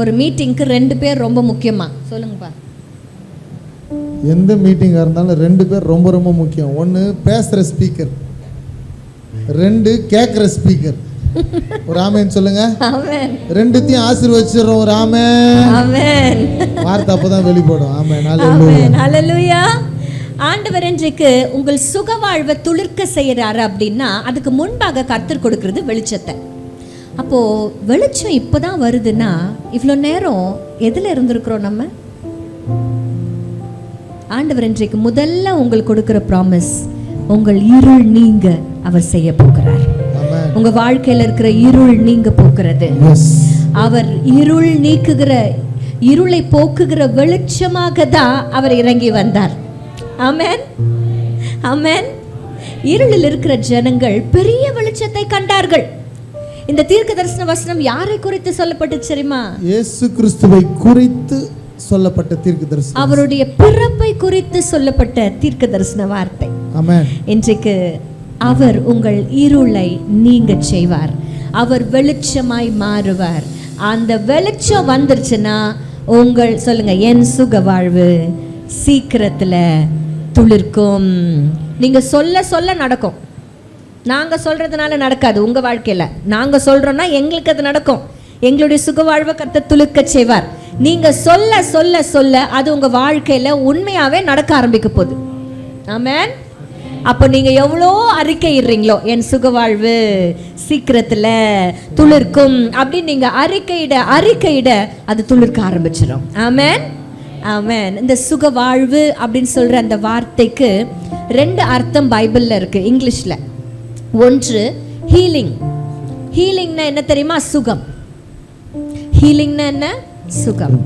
ஒரு மீட்டிங்க்கு 2 பேர் ரொம்ப முக்கியமா. சொல்லுங்கப்பா. எந்த மீட்டிங்காக இருந்தாலும் 2 பேர் ரொம்ப ரொம்ப முக்கியம். 1 பேசுகிற ஸ்பீக்கர், 2 கேட்குற ஸ்பீக்கர். ஒரு ஆமென் சொல்லுங்க. ஆமென். 2த்தையும் ஆசீர்வதிச்சிரோம். ஒரு ஆமென். ஆமென். வார்த்தை அப்பதான் வெளிப்படும். ஆமென். ஹல்லேலூயா, ஹல்லேலூயா. ஆண்டவர் இன்றைக்கு உங்கள் சுக வாழ்வை துளிர்க்க செய்யறாரு அப்படின்னா அதுக்கு முன்பாக கர்த்தர் கொடுக்கிறது வெளிச்சத்தை. அப்போ வெளிச்சம் இப்பதான் வருதுன்னா இவ்வளோ நேரம் எதுல இருந்திருக்கிறோம் நம்ம? ஆண்டவர் இன்றைக்கு முதல்ல உங்களுக்கு கொடுக்கிற ப்ராமிஸ், உங்கள் இருள் நீங்க அவர் செய்ய போகிறார். உங்க வாழ்க்கையில இருக்கிற இருள் நீங்க போக்குறது. அவர் இருள் நீக்குகிற, இருளை போக்குகிற வெளிச்சமாக தான் அவர் இறங்கி வந்தார். ஆமென், ஆமென். இருளில் இருக்கிற ஜனங்கள் பெரிய வெளிச்சத்தை கண்டார்கள். இந்த தீர்க்க தரிசன வசனம் யாரை குறித்து சொல்லப்பட்டது தெரியுமா? இயேசு கிறிஸ்துவை குறித்து சொல்லப்பட்ட தீர்க்க தரிசனம், அவருடைய பிறப்பை குறித்து சொல்லப்பட்ட தீர்க்க தரிசன வார்த்தை. ஆமென். இன்றைக்கு அவர் உங்கள் இருளை நீங்க செய்வார். அவர் வெளிச்சமாய் மாறுவார். அந்த வெளிச்சம் வந்துருச்சுன்னா உங்கள் சொல்லுங்க, என் சுக வாழ்வு சீக்கிரத்துல துளிர்க்கும். நீங்க சொல்ல சொல்ல நடக்கும். நாங்க சொல்றதுனால நடக்காது உங்க வாழ்க்கையில. நாங்க சொல்றோம்னா எங்களுக்கு அது நடக்கும். எங்களுடைய சுக வாழ்வை கர்த்தர் துளிர்க்க செய்வார். நீங்க சொல்ல சொல்ல சொல்ல அது உங்க வாழ்க்கையில உண்மையாவே நடக்க ஆரம்பிக்க போகுது. ஆமென். அப்போ நீங்க எவ்வளோ அறிக்கையிடுறீங்களோ என் சுகவாழ்வு சீக்கிரத்துல துளிர்க்கும் அப்படின்னு நீங்க அறிக்கையிட அது துளிர்க்க ஆரம்பிச்சிடும். ஆமென், ஆமென். இந்த சுகவாழ்வு அப்படின்னு சொல்ற அந்த வார்த்தைக்கு 2 அர்த்தம் பைபிள்ல இருக்கு இங்கிலீஷ்ல. ஒன்று ஹீலிங். ஹீலிங்னா என்ன தெரியுமா? சுகம். ஹீலிங்னா என்ன? சுகம்.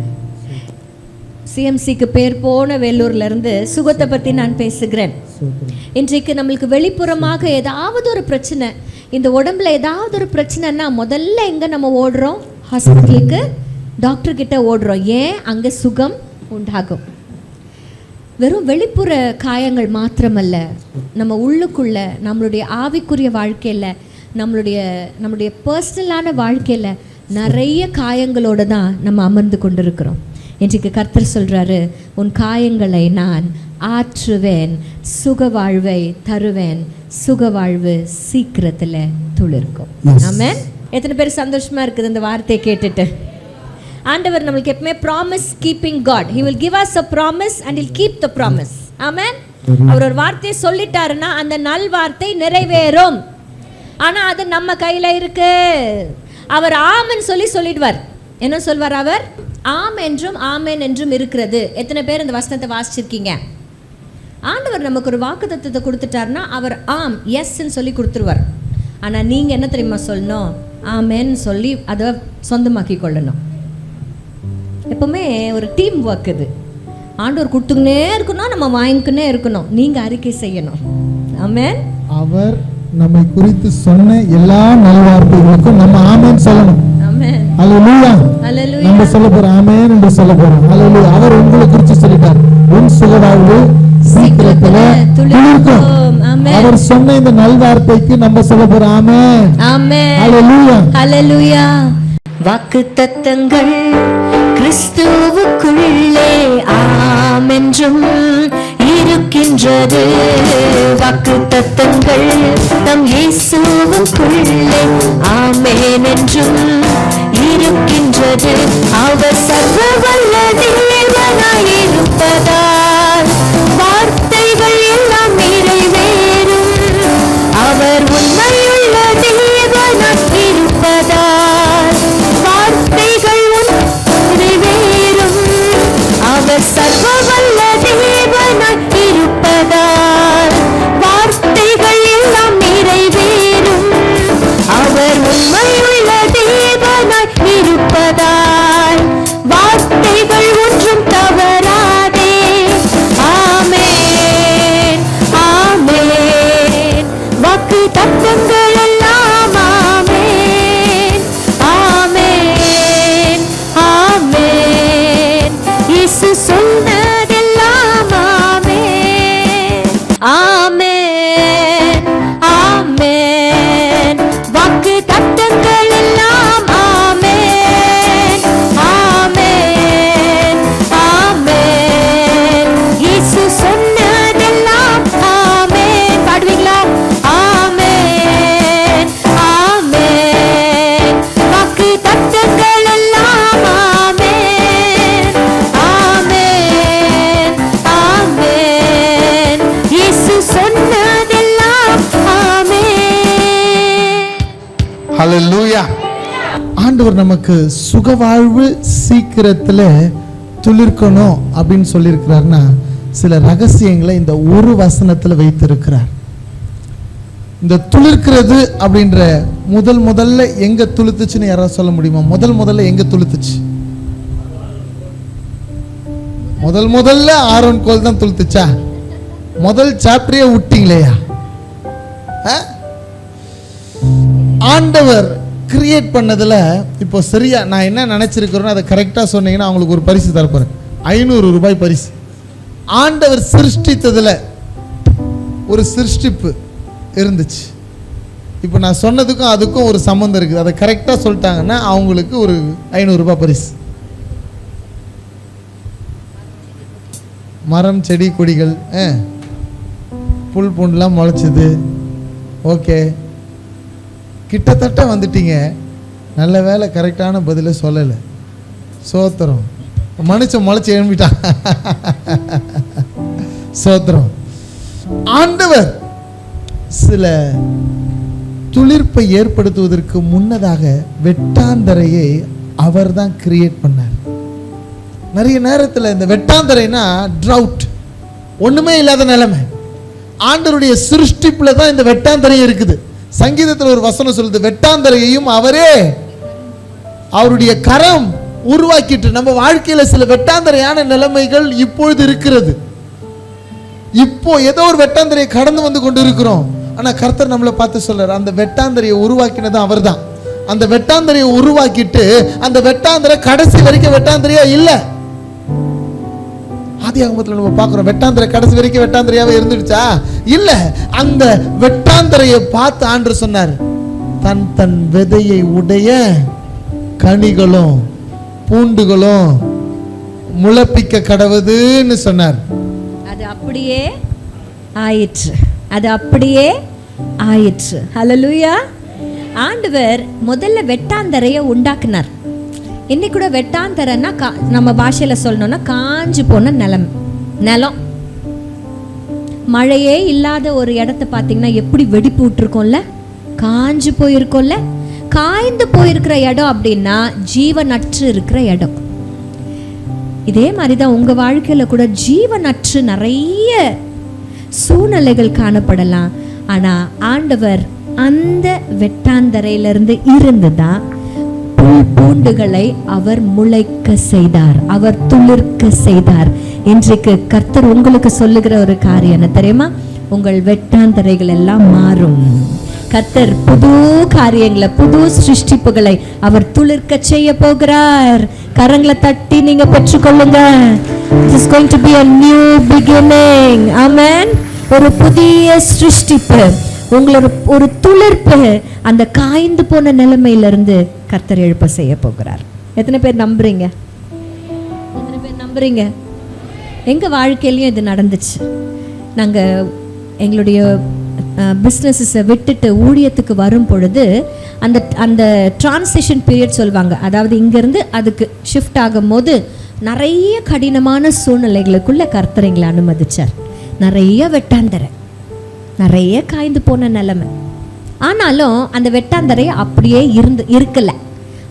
சிஎம்சிக்கு பேர் போன வேலூர்ல இருந்து சுகத்தை பத்தி நான் பேசுகிறேன். இன்றைக்கு நம்மளுக்கு வெளிப்புறமாக ஏதாவது ஒரு பிரச்சனை, இந்த உடம்புல ஏதாவது ஒரு பிரச்சனைன்னா முதல்ல எங்க நம்ம ஓடுறோம்? ஹாஸ்பிட்டலுக்கு, டாக்டர் கிட்ட ஓடுறோம். ஏன்? அங்க சுகம் உண்டாகும். வெறும் வெளிப்புற காயங்கள் மாத்திரமல்ல, நம்ம உள்ளுக்குள்ள நம்மளுடைய ஆவிக்குரிய வாழ்க்கையில நம்மளுடைய பர்சனலான வாழ்க்கையில நிறைய காயங்களோட தான் நம்ம அமர்ந்து கொண்டிருக்கிறோம். இன்றைக்கு கர்த்தர் சொல்றாரு, உன் காயங்களை நான் ஆற்றுவேன், சுகவாழ்வை தருவேன், சுகவாழ்வு சீக்கிரத்துல துளிர்க்கும். ஆமென். எத்தனை பேர் சந்தோஷமா இருக்குது இந்த வார்த்தையை கேட்டுட்டு? ஆண்டவர் நம்மளுக்கு எப்பவுமே promise keeping God. He will give us a promise and he'll keep the promise. ஆமென். அவர் ஒரு வார்த்தையை சொல்லிட்டாருன்னா அந்த நல் வார்த்தை நிறைவேறும். ஆனா அது நம்ம கையில இருக்கு. அவர் ஆமென் சொல்லிடுவார். என்ன சொல்வார் அவர்? ஆம் என்றும் ஆமென் என்றும் இருக்கிறது. எத்தனை பேர் இந்த வசனத்தை வாசிச்சிருக்கீங்க? ஆண்டவர் நமக்கு ஒரு வாக்குத்தத்தத்தை கொடுத்துட்டாருன்னா அவர் ஆம், எஸ்ன்னு சொல்லி கொடுத்துருவார். ஆனா நீங்க என்ன தெரியுமா சொல்லணும்? ஆமென் சொல்லி அதை சொந்தமாக்கி கொள்ளணும். எப்பவுமே ஒரு டீம் ஒர்க் இது. ஆண்டவர் கொடுத்துக்கினே இருக்கணும், நம்ம வாங்கிக்கினே இருக்கணும். நீங்க அறிக்கை செய்யணும். ஆமென். அவர் நம்மை குறித்து சொன்ன எல்லா நல்வார்த்தைகளுக்கும் நம்ம ஆமென் சொல்லணும். ஆமென். அல்லேலூயா. அல்லேலூயா. நம்ம சொல்ல போறோம் ஆமென் என்று சொல்ல போறோம். அல்லேலூயா. அவர் உங்களை குறித்து சொல்லிட்டார், உன் சுகவாழ்வு சீக்கிரத்துல துளிர்க்கும். ஆமென். அவர் சொன்ன இந்த நல்வார்த்தைக்கு நம்ம சொல்ல போறோம் ஆமென். ஆமென். அல்லேலூயா. அல்லேலூயா. வாக்குத்தத்தங்கள் கிறிஸ்துவுக்குள்ளே ஆம் என்றும் இருக்கின்றது. வாக்குத்தத்தங்கள் நம் இயேசுவுக்குள்ளே ஆமென் என்றும் இருக்கின்றது. அவர் சர்வ வல்ல தேவனாய் இருப்பதால் வார்த்தைகள் எல்லாம் நிறைவேறும். அவர் உண்மையுள்ள தேவனாய் இருப்பதால் வார்த்தைகள் நிறைவேறும். அவர் சர்வ வல்ல தேவனாய் இருப்பதால் வார்த்தைகள் எல்லாம் நிறைவேறும். அவர் உண்மையுள்ள தேவனாய் இருப்பதால் வார்த்தைகள் ஒன்றும் தவறாதே. ஆமென், ஆமென். வாக்கு தத்தங்கள் எல்லாம் ஆமென், ஆமென், ஆமென். இயேசு சொன்னதெல்லாம் ஆமென், ஆமென், ஆமென். வாக்கு தத்தங்கள் எல்லாம் ஆமென், ஆமென், ஆமென். இயேசு சொன்னதெல்லாம் ஆமென். பாடுவீங்களா? ஆமென், ஆமென். வாக்கு தத்தங்கள் எல்லாம் ஆமென், ஆமென், ஆமென். இயேசு சொன்னதெல்லாம் ஆமென். ஹல்லேலூயா. ஆண்டவர் நமக்கு சுகவாழ்வு சீக்கிரத்துல துளிர்க்கணும் அப்படின்னு சொல்லியிருக்கிறாருன்னா சில ரகசியங்களை இந்த ஒரு வசனத்துல வைத்திருக்கிறார். இந்த துளிர்க்கிறது அப்படின்ற முதல்ல எங்க துளுத்துச்சுன்னு யாராவது சொல்ல முடியுமா? முதல்ல எங்க துளுத்துச்சு? முதல்ல ஆரோன் கோல் தான் துளுத்துச்சா? முதல் சாப்டரே விட்டீங்களேயா? ஆண்டவர் கிரியேட் பண்ணதுல இப்போ சரியா நான் என்ன நினைச்சிருக்கிறேனோ அதை கரெக்டா சொன்னீங்கன்னா அவங்களுக்கு ஒரு பரிசு தரப்போறேன். 500 ரூபாய் பரிசு. ஆண்டவர் சிருஷ்டித்ததுல ஒரு சிருஷ்டிப்பு இருந்துச்சு. இப்போ நான் சொன்னதுக்கும் அதுக்கும் ஒரு சம்பந்தம் இருக்குது. அதை கரெக்டாக சொல்லிட்டாங்கன்னா அவங்களுக்கு ஒரு 500 ரூபாய் பரிசு. மரம், செடி, கொடிகள், புல் பூண்டுலாம் முளைச்சிது. ஓகே, கிட்டத்தட்ட வந்துட்டீங்க. நல்ல வேலை கரெக்டான பதிலை சொல்லலை. சோத்திரம். மனுஷன் முளைச்சி எழும்பிட்டான். சோத்திரம். ஆண்டவர் சில துளிர்ப்பை ஏற்படுத்துவதற்கு முன்னதாக வெட்டாந்தரையை அவர் தான் கிரியேட் பண்ணார். நிறைய நேரத்தில் இந்த வெட்டாந்தரைனா ட்ரவுட், ஒண்ணுமே இல்லாத நிலைமை. ஆண்டவருடைய சிருஷ்டிப்புல தான் இந்த வெட்டாந்தரை இருக்குது. சங்கீதத்தில் ஒரு வசனம் சொல்லுது, வெட்டாந்தரையையும் அவரே அவருடைய கரம் உருவாக்கிட்டு. நம்ம வாழ்க்கையில சில வெட்டாந்தரையான நிலைமைகள் இப்பொழுது இருக்கிறது. இப்போ ஏதோ ஒரு வெட்டாந்தரையை கடந்து வந்து கொண்டு இருக்கிறோம். ஆனா கர்த்தர் நம்மளை பார்த்து சொல்றாரு, அந்த வெட்டாந்தரையை உருவாக்கினது அவர் தான். அந்த வெட்டாந்தரையை உருவாக்கிட்டு அந்த வெட்டாந்தரை கடைசி வரைக்கும் வெட்டாந்தரையா இல்ல. ஆதியாகமத்துல நம்ம பார்க்கிறோம், வெட்டாந்தரை கடைசி வரைக்கும் வெட்டாந்தரையாவே இருந்துடுச்சா? இல்ல. அந்த வெட்டாந்தரையை பார்த்து ஆண்டவர் சொன்னார், தன் தன் விதையை உடைய கனிகளும் பூண்டுகளும் முளைப்பிக்க கடவுதுன்னு சொன்னார். அது அப்படியே ஆயிற்று. அது அப்படியே ஆயிற்று. ஹல்லேலூயா. ஆண்டவர் முதல்ல வெட்டாந்தரையை உண்டாக்குனார். இன்னைக்கு கூட வெட்டாந்தரைன்னா நம்ம பாஷையில சொல்லணும்னா காஞ்சு போன நிலம். மழையே இல்லாத ஒரு இடத்த பார்த்தீங்கன்னா எப்படி வெடிப்பு விட்டுருக்கோம்ல, காஞ்சு போயிருக்கோம்ல. காய்ந்து போயிருக்கிற இடம் அப்படின்னா ஜீவனற்று இருக்கிற இடம். இதே மாதிரிதான் உங்க வாழ்க்கையில கூட ஜீவனற்று நிறைய சூழ்நிலைகள் காணப்படலாம். ஆனா ஆண்டவர் அந்த வெட்டாந்தரையிலிருந்து இருந்துதான் பூண்டுகளை அவர் முளைக்க செய்தார், அவர் துளிர்க்க செய்தார். இன்றைக்கு கர்த்தர் உங்களுக்கு சொல்லுகிற ஒரு காரியம் என்ன தெரியுமா? உங்கள் வெட்டாந்தரைகள் எல்லாம் மாறும். கர்த்தர் புது காரியங்களை, புது சிருஷ்டிப்புகளை அவர் துளிர்க்க செய்ய போகிறார். கரங்களை தட்டி நீங்க பெற்றுக்கொள்ளுங்க. It is going to be a new beginning. Amen. ஒரு புதிய சிருஷ்டிப்பு, உங்களோட ஒரு துளிர்ப்பு அந்த காய்ந்து போன நிலைமையிலிருந்து கர்த்தர் எழுப்ப செய்ய போகிறார். எத்தனை பேர் நம்புறீங்க? எத்தனை பேர் நம்புறீங்க? எங்க வாழ்க்கையிலையும் இது நடந்துச்சு. நாங்க எங்களுடைய பிஸ்னஸஸை விட்டுட்டு ஊழியத்துக்கு வரும் பொழுது அந்த அந்த டிரான்சிஷன் பீரியட் சொல்லுவாங்க. அதாவது இங்கேருந்து அதுக்கு ஷிஃப்ட் ஆகும் போது நிறைய கடினமான சூழ்நிலைகளுக்குள்ள கர்த்தர் எங்களை அனுமதிச்சார். நிறைய வெட்டாந்தரை, நிறைய காய்ந்து போன நிலைமை. ஆனாலும் அந்த வெட்டாந்தரை அப்படியே இருக்கல.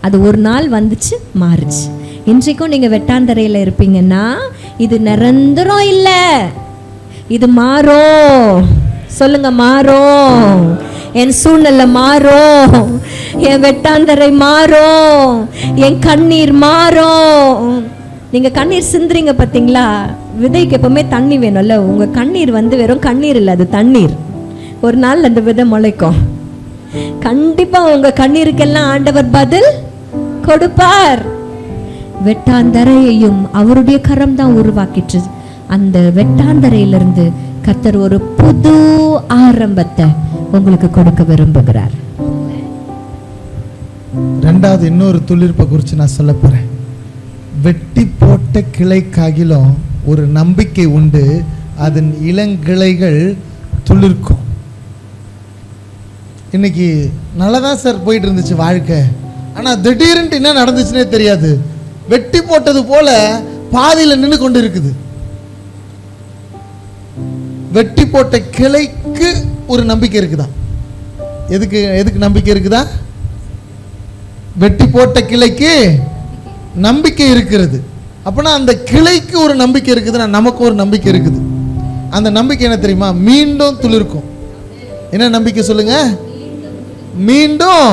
அது ஒரு நாள் வந்துச்சு, மாறுச்சு. இன்றைக்கும் நீங்கள் வெட்டாந்தரையில் இருப்பீங்கன்னா இது நிரந்தரம் இல்லை, இது மாறும். சொல்லுங்க, மாறும். என் சூழ்நிலை மாறும், என் வெட்டாந்தரை மாறும், என் கண்ணீர் மாறும். நீங்க கண்ணீர் சிந்துறீங்க பார்த்தீங்களா? விதைக்கு எப்பவுமே தண்ணி வேணும்ல. உங்க கண்ணீர் வெறும் கண்ணீர் இல்லை, அது தண்ணீர். ஒரு நாள் அந்த விதை முளைக்கும். கண்டிப்பா உங்க கண்ணீருக்கெல்லாம் ஆண்டவர் பதில் கொடுப்பார். வெட்டாந்தரையையும் அவருடைய கரம் தான் உருவாக்கிற்று. அந்த வெட்டாந்தரையிலிருந்து கர்த்தர் ஒரு புது ஆரம்பத்தை உங்களுக்கு கொடுக்க விரும்புகிறார். ரெண்டாவது இன்னொரு துளிர்ப்பை குறித்து நான் சொல்ல போறேன். வெட்டி போட்ட கிளைக்காகிலும் ஒரு நம்பிக்கை உண்டு, அதன் இளங்கிளைகள் துளிர்க்கும். இன்னைக்கு நல்லதான் சார் போயிட்டு இருந்துச்சு வாழ்க்கை, ஆனால் திடீர்னு என்ன நடந்துச்சுன்னே தெரியாது. வெட்டி போட்டது போல பாதியில் நின்று கொண்டு இருக்குது. வெட்டி போட்ட கிளைக்கு ஒரு நம்பிக்கை இருக்குதா? எதுக்கு நம்பிக்கை இருக்குதா? வெட்டி போட்ட கிளைக்கு நம்பிக்கை இருக்கிறது. அப்பனா அந்த கிளைக்கு ஒரு நம்பிக்கை இருக்குதுன்னா நமக்கு ஒரு நம்பிக்கை இருக்குது. அந்த நம்பிக்கை என்ன தெரியுமா? மீண்டும் துளிர்க்கும். என்ன நம்பிக்கை சொல்லுங்க? மீண்டும்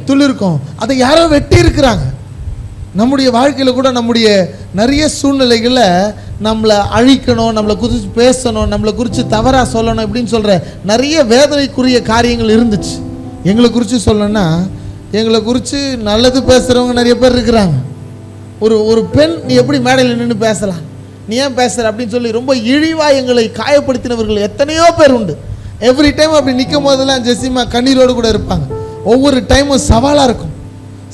துளிர்க்கும். அதை யாரோ வெட்டி இருக்கிறாங்க. நம்முடைய வாழ்க்கையில் கூட நம்முடைய நிறைய சூழ்நிலைகளில் நம்மளை அழிக்கணும், நம்மளை குறித்து பேசணும், நம்மளை குறித்து தவறாக சொல்லணும் இப்படின்னு சொல்கிற நிறைய வேதனைக்குரிய காரியங்கள் இருந்துச்சு. எங்களை குறித்து சொல்லணும்னா, எங்களை குறித்து நல்லது பேசுகிறவங்க நிறைய பேர் இருக்கிறாங்க. ஒரு பெண், நீ எப்படி மேடையில் நின்று பேசலாம், நீ ஏன் பேசுகிற அப்படின்னு சொல்லி ரொம்ப இழிவாக எங்களை காயப்படுத்தினவர்கள் எத்தனையோ பேர் உண்டு. எவ்ரி டைம் அப்படி நிற்கும் போதெல்லாம் ஜெசிமா கண்ணீரோடு கூட இருப்பாங்க. ஒவ்வொரு டைமும் சவாலாக இருக்கும்.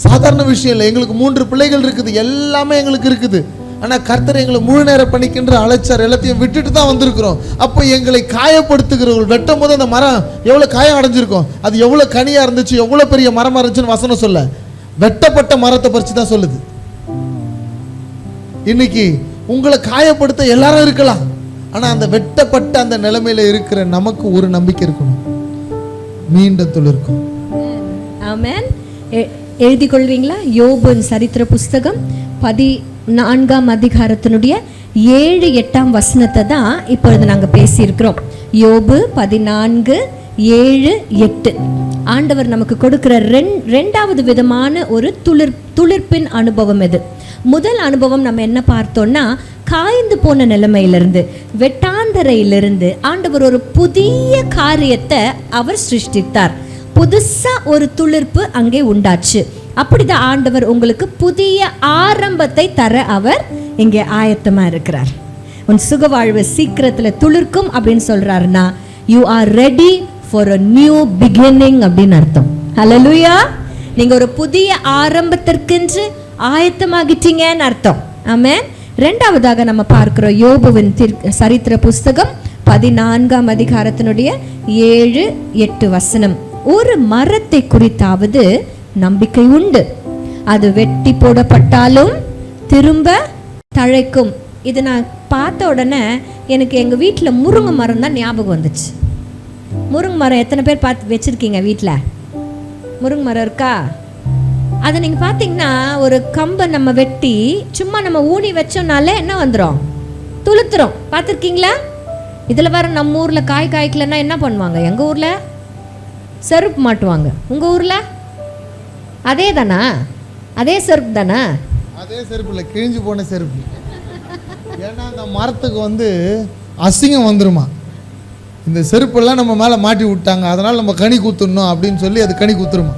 சாதாரண விஷயம் இல்லை. எங்களுக்கு 3 பிள்ளைகள் இருக்குது, எல்லாமே எங்களுக்கு இருக்குது. ஆனால் கர்த்தர் எங்களை முழு நேரம் பண்ணிக்கின்ற அழைச்சார். எல்லாத்தையும் விட்டுட்டு தான் வந்திருக்கிறோம். அப்போ எங்களை காயப்படுத்துகிறவர்கள் வெட்டும் போது அந்த மரம் எவ்வளோ காயம் அடைஞ்சிருக்கும், அது எவ்வளோ கனியாக இருந்துச்சு, எவ்வளோ பெரிய மரமாக இருந்துச்சுன்னு வசனம் சொல்ல, வெட்டப்பட்ட மரத்தை பறித்து தான் சொல்லுது. இன்னைக்கு உங்களை காயப்படுத்த எல்லாரும் இருக்கலாம், ஆனால் அந்த வெட்டப்பட்ட அந்த நிலைமையில் இருக்கிற நமக்கு ஒரு நம்பிக்கை இருக்கணும். மீண்டும் துளிர்க்கும். ஆமென். எழுதி கொள்வீங்களா? யோபு சரித்திர புஸ்தகம் 14ஆம் அதிகாரத்தினுடைய 7, 8ஆம் வசனத்தை தான் இப்பொழுது நாங்கள் பேசியிருக்கிறோம். யோபு 14, 7, 8. ஆண்டவர் நமக்கு கொடுக்கிற ரெண்டாவது விதமான ஒரு துளிர்ப்பின் அனுபவம் இது. முதல் அனுபவம் நம்ம என்ன பார்த்தோம்னா, காய்ந்து போன நிலைமையிலிருந்து, வெட்டாந்தரையிலிருந்து ஆண்டவர் ஒரு புதிய காரியத்தை அவர் சிருஷ்டித்தார். புதுசா ஒரு துளிர்ப்பு அங்கே உண்டாச்சு. அப்படிதான் ஆண்டவர் உங்களுக்கு புதிய ஆரம்பத்தை தர அவர் இங்கே ஆயத்தமா இருக்கிறார். உன் சுகவாழ்வு சீக்கிரத்துல துளிர்க்கும் அப்படின்னு சொல்றாருன்னா, you are ready for a new beginning அப்படின்னு அர்த்தம். ஹல்லேலூயா. நீங்க ஒரு புதிய ஆரம்பத்திற்கென்று ஆயத்தமாகிட்டீங்கன்னு அர்த்தம். ஆமென். ரெண்டாவதாக நம்ம பார்க்கிறோம் யோபுவின் சரித்திர புஸ்தகம் 14ஆம் அதிகாரத்தினுடைய 7, 8 வசனம். ஒரு மரத்தை குறித்தாவது நம்பிக்கை உண்டு, அது வெட்டி போடப்பட்டாலும் திரும்ப தழைக்கும். இது நான் பார்த்த உடனே எனக்கு எங்கள் வீட்டில் முருங்கை மரம் தான் ஞாபகம் வந்துச்சு. முருங்கை மரம் எத்தனை பேர் பார்த்து வச்சுருக்கீங்க வீட்டில்? முருங்கை மரம் இருக்கா? அதை நீங்கள் பார்த்தீங்கன்னா ஒரு கம்பை நம்ம வெட்டி சும்மா நம்ம ஊனி வச்சோம்னாலே என்ன வந்துடும்? துளுத்துறோம். பார்த்துருக்கீங்களா? இதில் வர நம்ம ஊரில் காய்க்கலைன்னா என்ன பண்ணுவாங்க? எங்கள் ஊரில் செருப்பு மாட்டுவாங்க. உங்கள் ஊரில் அதே தானா? அதே செருப்பு தானா? அதே செருப்பு இல்லை, கிழிஞ்சு போன செருப்பு. ஏன்னா அந்த மரத்துக்கு அசிங்கம் வந்துருமா. இந்த செருப்பெல்லாம் நம்ம மேலே மாட்டி விட்டாங்க, அதனால் நம்ம கனி குத்துடணும் அப்படின்னு சொல்லி அது கனி குத்துருமா.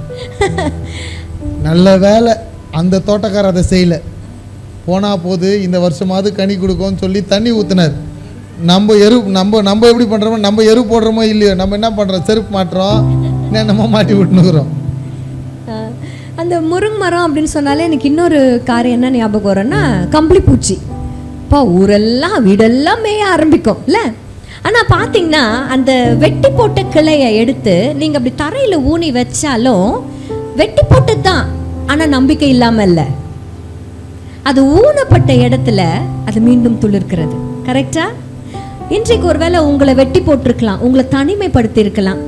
நல்ல வேலை அந்த தோட்டக்காரர் அதை செய்யலை. போனால் போது இந்த வருஷமாவது கனி கொடுக்கும்னு சொல்லி தண்ணி ஊற்றுனார். நம்ம எப்படி பண்ணுறோமோ, நம்ம எரு போடுறோமோ இல்லையோ, நம்ம என்ன பண்ணுறோம்? செருப்பு மாட்டுறோம், நம்ம மாட்டி விட்டுனுக்குறோம். அந்த முருங்கை மரம் அப்படின்னு சொன்னாலே எனக்கு இன்னொரு காரியம் என்ன ஞாபகம் வரும்னா, கம்பளி பூச்சி. இப்போ ஊரெல்லாம் வீடெல்லாம் மேய ஆரம்பிக்கும் இல்லை? ஆனால் பார்த்தீங்கன்னா அந்த வெட்டி போட்ட கிளையை எடுத்து நீங்கள் அப்படி தரையில் ஊனி வச்சாலும் வெட்டி போட்டது தான், ஆனால் நம்பிக்கை இல்லாமல் இல்லை. அது ஊனப்பட்ட இடத்துல அது மீண்டும் துளிர்க்கிறது. கரெக்டா? இன்றைக்கு ஒருவேளை உங்களை வெட்டி போட்டிருக்கலாம், உங்களை தனிமைப்படுத்தி இருக்கலாம்.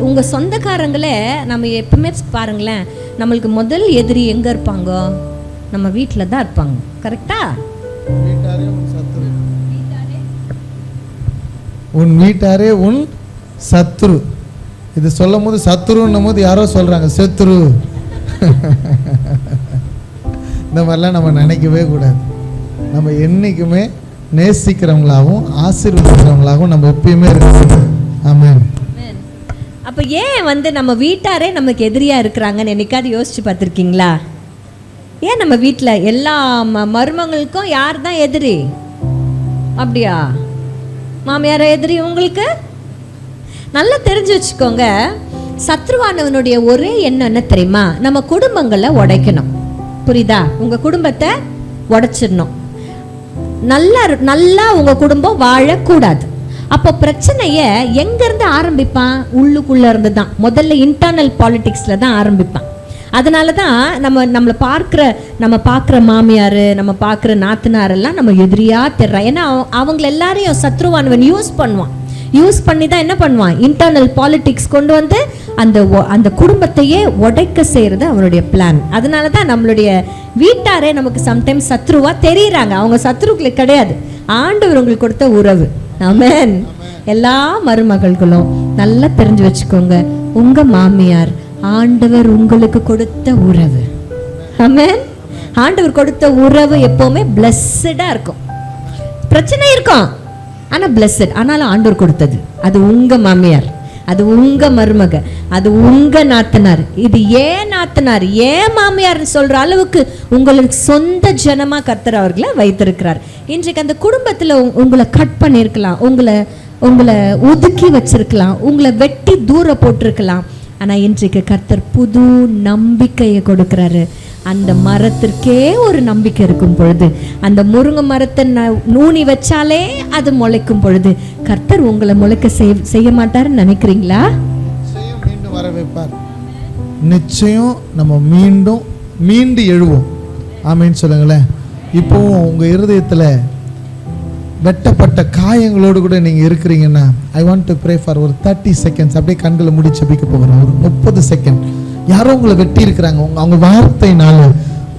உங்கள் சொந்தக்காரங்களே நம்ம எப்பவுமே பாருங்களேன், நம்மளுக்கு முதல் எதிரி எங்கே இருப்பாங்க? நம்ம வீட்டில் தான் இருப்பாங்க. கரெக்டா? உன் வீட்டாரே உன் சத்ரு. இது சொல்லும் போது சத்ருன்னும் போது யாரோ சொல்கிறாங்க செத்ரு. இந்த மாதிரிலாம் நம்ம நினைக்கவே கூடாது. நம்ம என்றைக்குமே நேசிக்கிறவங்களாகவும் ஆசீர்வதிக்கிறவங்களாகவும் நம்ம எப்பயுமே இருக்கணும். ஆமென். அப்போ ஏன் நம்ம வீட்டாரே நமக்கு எதிரியாக இருக்கிறாங்கன்னு என்னைக்காவது யோசிச்சு பார்த்துருக்கீங்களா? ஏன் நம்ம வீட்டில் எல்லா மருமகளுக்கும் யார் தான் எதிரி? அப்படியா? மாமியார் எதிரி உங்களுக்கு? நல்லா தெரிஞ்சு வச்சுக்கோங்க. சத்ருவானவனுடைய ஒரே எண்ணம் என்ன தெரியுமா? நம்ம குடும்பங்களை உடைக்கணும். புரியுதா? உங்கள் குடும்பத்தை உடைச்சிடணும். நல்லா உங்கள் குடும்பம் வாழக்கூடாது. அப்போ பிரச்சனைய எங்கேருந்து ஆரம்பிப்பான்? உள்ளுக்குள்ளே இருந்து தான். முதல்ல இன்டர்னல் பாலிட்டிக்ஸில் தான் ஆரம்பிப்பான். அதனால தான் நம்ம பார்க்குற மாமியார், நம்ம பார்க்குற நாத்தனாரெல்லாம் நம்ம எதிரியாக தெரிறான். ஏன்னா அவங்கள எல்லாரையும் சத்ருவானவன் யூஸ் பண்ணி தான் என்ன பண்ணுவான்? இன்டர்னல் பாலிட்டிக்ஸ் கொண்டு வந்து அந்த குடும்பத்தையே உடைக்க செய்கிறது அவனுடைய பிளான். அதனால தான் நம்மளுடைய வீட்டாரே நமக்கு சம்டைம்ஸ் சத்ருவா தெரியுறாங்க. அவங்க சத்ருக்களை கிடையாது, ஆண்டவர் உங்களுக்கு கொடுத்த உறவு. ஆமென். எல்லா மருமகள்களும் நல்லா தெரிஞ்சு வச்சுக்கோங்க, உங்க மாமியார் ஆண்டவர் உங்களுக்கு கொடுத்த உறவு. ஆமென். ஆண்டவர் கொடுத்த உறவு எப்பவுமே பிளஸ்டா இருக்கும். பிரச்சனை இருக்கும், ஆனா பிளஸ்ட். ஆனாலும் ஆண்டவர் கொடுத்தது. அது உங்க மாமியார், அது உங்க மருமக, அது உங்க நாத்தனார். இது ஏன் நாத்தனார், ஏன் மாமியார்னு சொல்ற அளவுக்கு உங்களுக்கு சொந்த ஜனமா கர்த்தர் அவர்களை வைத்திருக்கிறார். இன்றைக்கு அந்த குடும்பத்துல உங்களை கட் பண்ணியிருக்கலாம், உங்களை ஒதுக்கி வச்சிருக்கலாம், உங்களை வெட்டி தூர போட்டிருக்கலாம். ஆனா இன்றைக்கு கர்த்தர் புது நம்பிக்கையை கொடுக்கிறாரு. அந்த மரத்திற்கே ஒரு நம்பிக்கை இருக்கும் பொழுது, அந்த முருங்கை மரத்தை நூனி வச்சாலே அது முளைக்கும் பொழுது, கர்த்தர் உங்களை முளைக்க செய்ய மாட்டாருன்னு நினைக்கிறீங்களா? நிச்சயம் மீண்டும் வர வைப்பார். நிச்சயம் நம்ம மீண்டு எழுவோம். ஆமேன்னு சொல்லுங்களேன். இப்போவும் உங்க இருதயத்துல வெட்டப்பட்ட காயங்களோடு கூட நீங்க இருக்கிறீங்கன்னா I want to pray for ஒரு 30 செகண்ட்ஸ். அப்படியே கண்களை மூடி ஜெபிக்க போகிறோம். ஒரு 30 செகண்ட். யாரோ உங்களை வெட்டி இருக்கிறாங்க, அவங்க வார்த்தையினால